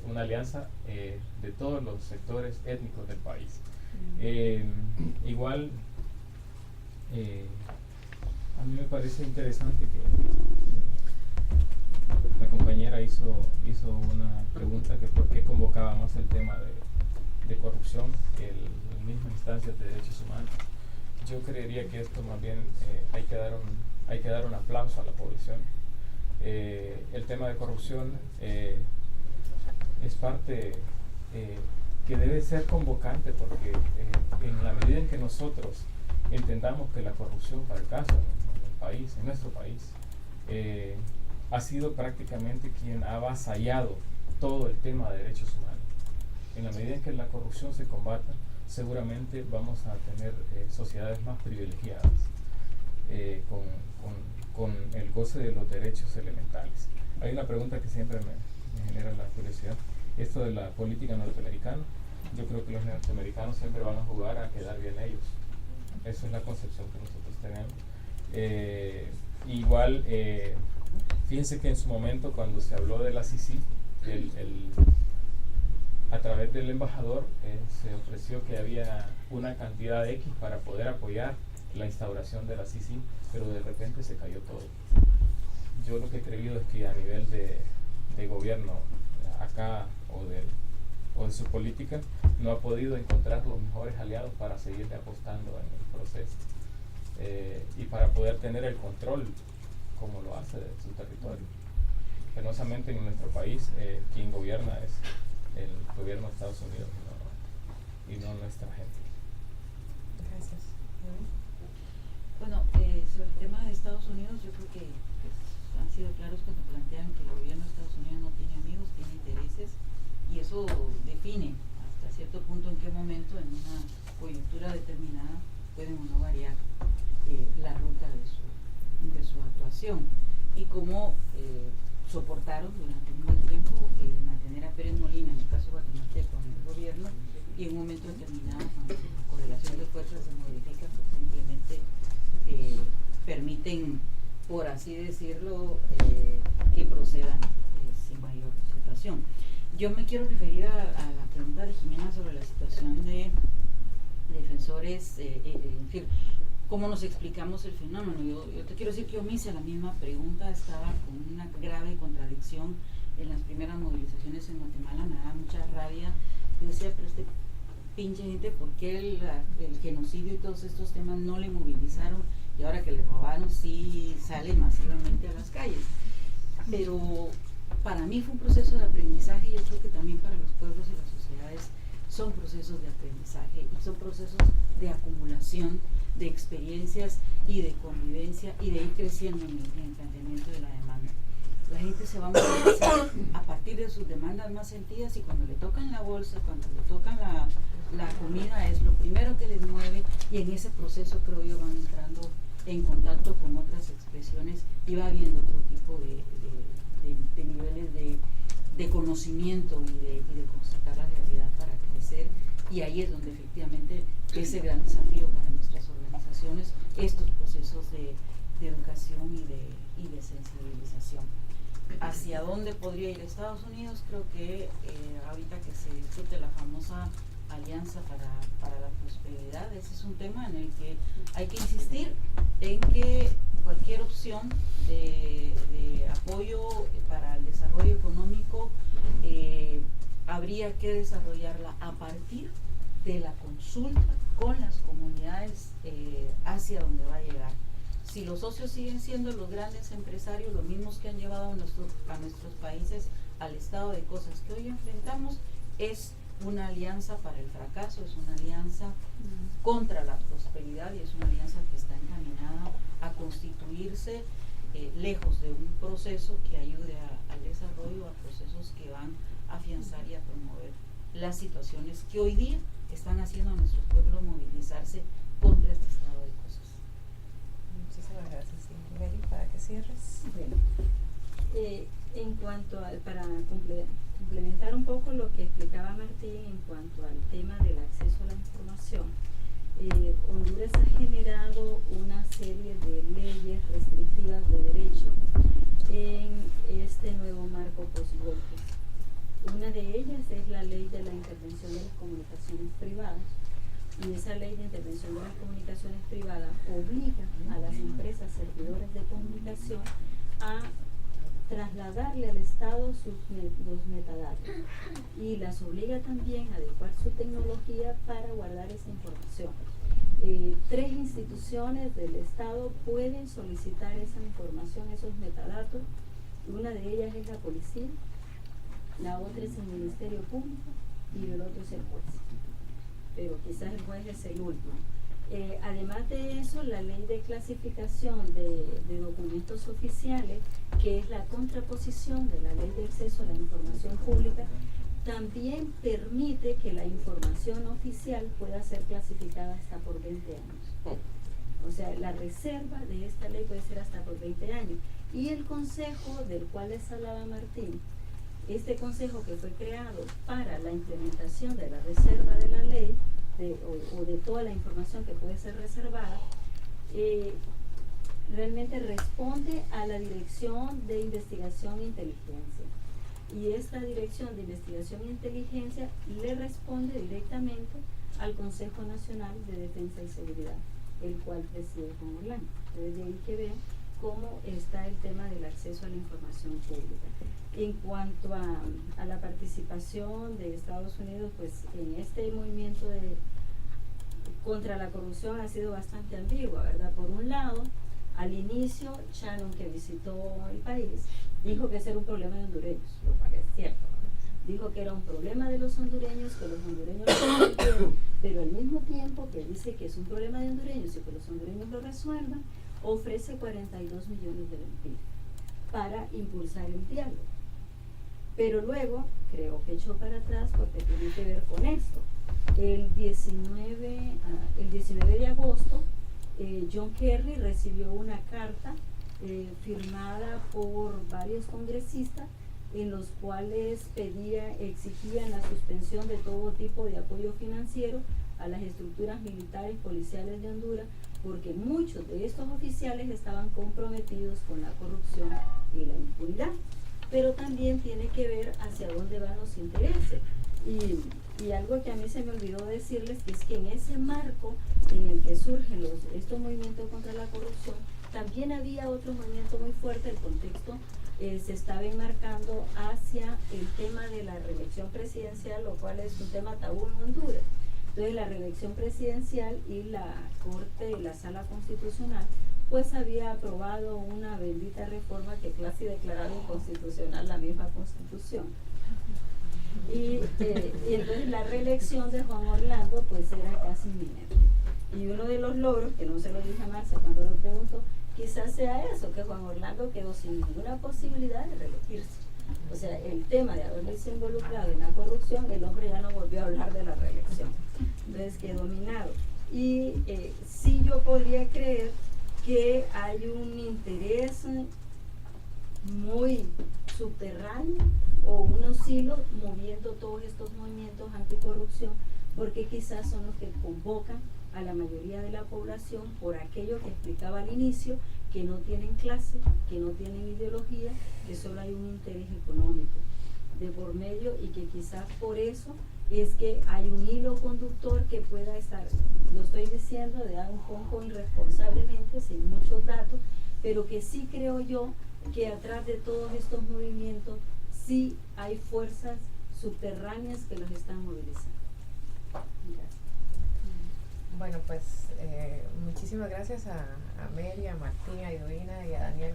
una alianza de todos los sectores étnicos del país. Igual a mí me parece interesante que la compañera hizo una pregunta, que por qué convocábamos el tema de corrupción en mismas instancias de derechos humanos. Yo creería que esto más bien hay que dar un aplauso a la población. El tema de corrupción es parte que debe ser convocante, porque en la medida en que nosotros entendamos que la corrupción, para el caso en nuestro país, ha sido prácticamente quien ha avasallado todo el tema de derechos humanos. En la medida en que la corrupción se combata, seguramente vamos a tener sociedades más privilegiadas, con el goce de los derechos elementales. Hay una pregunta que siempre me genera la curiosidad, esto de la política norteamericana. Yo creo que los norteamericanos siempre van a jugar a quedar bien ellos. Esa es la concepción que nosotros tenemos. Igual, fíjense que en su momento cuando se habló de la CICI, a través del embajador se ofreció que había una cantidad X para poder apoyar la instauración de la CICI, pero de repente se cayó todo. Yo lo que he creído es que a nivel de gobierno acá o de su política no ha podido encontrar los mejores aliados para seguir apostando en el proceso y para poder tener el control como lo hace de su territorio. Penosamente en nuestro país quien gobierna es el gobierno de Estados Unidos y no nuestra gente. Gracias. Bueno, sobre el tema de Estados Unidos, yo creo que han sido claros cuando plantean que el gobierno de Estados Unidos no tiene amigos, tiene intereses, y eso define hasta cierto punto en qué momento en una coyuntura determinada pueden o no variar la ruta de su actuación, y cómo soportaron durante un buen tiempo mantener a Pérez Molina, en el caso guatemalteco, en el gobierno, y en un momento determinado, cuando la correlación de fuerzas se modifica, pues simplemente permiten, por así decirlo, que procedan sin mayor situación. Yo me quiero referir a la pregunta de Jimena sobre la situación de defensores, en fin, ¿cómo nos explicamos el fenómeno? Yo te quiero decir que yo me hice la misma pregunta, estaba con una grave contradicción en las primeras movilizaciones en Guatemala, me daba mucha rabia. Yo decía, pero este pinche gente, ¿por qué el genocidio y todos estos temas no le movilizaron? Y ahora que le robaron, sí sale masivamente a las calles. Pero para mí fue un proceso de aprendizaje, y yo creo que también para los pueblos y las sociedades son procesos de aprendizaje y son procesos de acumulación de experiencias y de convivencia y de ir creciendo en el planteamiento de la demanda. La gente se va a movilizar a partir de sus demandas más sentidas, y cuando le tocan la bolsa, cuando le tocan la comida, es lo primero que les mueve, y en ese proceso creo yo van entrando en contacto con otras expresiones y va habiendo otro tipo de niveles de conocimiento y de constatar la realidad para crecer, y ahí es donde efectivamente ese gran desafío para nuestras organizaciones, estos procesos de educación y de sensibilización. ¿Hacia dónde podría ir Estados Unidos? Creo que ahorita que se discute la famosa Alianza para la Prosperidad, ese es un tema en el que hay que insistir en que cualquier opción de apoyo para el desarrollo económico habría que desarrollarla a partir de la consulta con las comunidades hacia donde va a llegar. Si los socios siguen siendo los grandes empresarios, los mismos que han llevado a nuestros países al estado de cosas que hoy enfrentamos, es una alianza para el fracaso, es una alianza contra la prosperidad, y es una alianza que está encaminada a constituirse lejos de un proceso que ayude al desarrollo, a procesos que van a afianzar y a promover las situaciones que hoy día están haciendo a nuestros pueblos movilizarse contra este estado de cosas. Muchísimas gracias. Mary, para que cierres. Bueno, en cuanto para complementar un poco lo que explicaba Martín en cuanto al tema del acceso a la información, Honduras ha generado una serie de leyes restrictivas de derecho en este nuevo marco post-golpe. Una de ellas es la ley de la intervención de las comunicaciones privadas, y esa ley de intervención de las comunicaciones privadas obliga a las empresas servidoras de comunicación a trasladarle al Estado los metadatos, y las obliga también a adecuar su tecnología para guardar esa información. 3 instituciones del Estado pueden solicitar esa información, esos metadatos. Una de ellas es la policía, la otra es el Ministerio Público y el otro es el juez, pero quizás el juez es el último. Además de eso, la ley de clasificación de documentos oficiales, que es la contraposición de la ley de acceso a la información pública, también permite que la información oficial pueda ser clasificada hasta por 20 años. O sea, la reserva de esta ley puede ser hasta por 20 años. Y el consejo del cual les hablaba Martín, este consejo que fue creado para la implementación de la reserva de la ley, o de toda la información que puede ser reservada, realmente responde a la Dirección de Investigación e Inteligencia. Y esta Dirección de Investigación e Inteligencia le responde directamente al Consejo Nacional de Defensa y Seguridad, el cual preside Juan Orlando. Entonces, de ahí que vean cómo está el tema del acceso a la información pública. En cuanto a la participación de Estados Unidos, pues en este movimiento contra la corrupción ha sido bastante ambigua, ¿verdad? Por un lado, al inicio, Shannon, que visitó el país, dijo que ese era un problema de hondureños, lo cual es cierto, ¿no? Dijo que era un problema de los hondureños, que los hondureños lo resolvieron, pero al mismo tiempo que dice que es un problema de hondureños y que los hondureños lo resuelvan, ofrece 42 millones de lempiras para impulsar el diálogo. Pero luego, creo que echó para atrás porque tiene que ver con esto. El 19 de agosto, John Kerry recibió una carta firmada por varios congresistas en los cuales exigían la suspensión de todo tipo de apoyo financiero a las estructuras militares policiales de Honduras, porque muchos de estos oficiales estaban comprometidos con la corrupción y la impunidad. Pero también tiene que ver hacia dónde van los intereses. Y algo que a mí se me olvidó decirles, que es que en ese marco en el que surgen estos movimientos contra la corrupción, también había otro movimiento muy fuerte. El contexto se estaba enmarcando hacia el tema de la reelección presidencial, lo cual es un tema tabú en Honduras. Entonces, la reelección presidencial y la Corte y la Sala Constitucional pues había aprobado una bendita reforma que casi declaraba inconstitucional la misma Constitución. Y entonces la reelección de Juan Orlando pues era casi inminente. Y uno de los logros, que no se lo dije a Marcia cuando lo preguntó, quizás sea eso, que Juan Orlando quedó sin ninguna posibilidad de reelegirse. O sea, el tema de haberse involucrado en la corrupción, el hombre ya no volvió a hablar de la reelección. Entonces quedó minado. Y sí, yo podría creer que hay un interés muy subterráneo o unos hilos moviendo todos estos movimientos anticorrupción, porque quizás son los que convocan a la mayoría de la población por aquello que explicaba al inicio, que no tienen clase, que no tienen ideología, que solo hay un interés económico de por medio, y que quizás por eso es que hay un hilo conductor que pueda estar, lo estoy diciendo de un poco irresponsablemente, sin muchos datos, pero que sí creo yo que atrás de todos estos movimientos sí hay fuerzas subterráneas que los están movilizando. Gracias. Bueno, pues muchísimas gracias a Mary, a Martín, a Idovina y a Daniel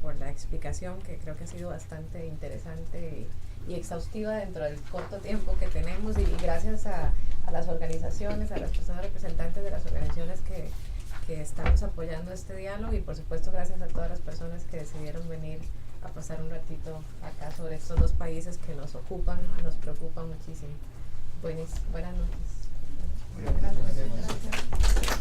por la explicación, que creo que ha sido bastante interesante y exhaustiva dentro del corto tiempo que tenemos, y gracias a las organizaciones, a las personas representantes de las organizaciones que estamos apoyando este diálogo, y por supuesto gracias a todas las personas que decidieron venir a pasar un ratito acá sobre estos dos países que nos ocupan, nos preocupan muchísimo. Buenas noches. Gracias.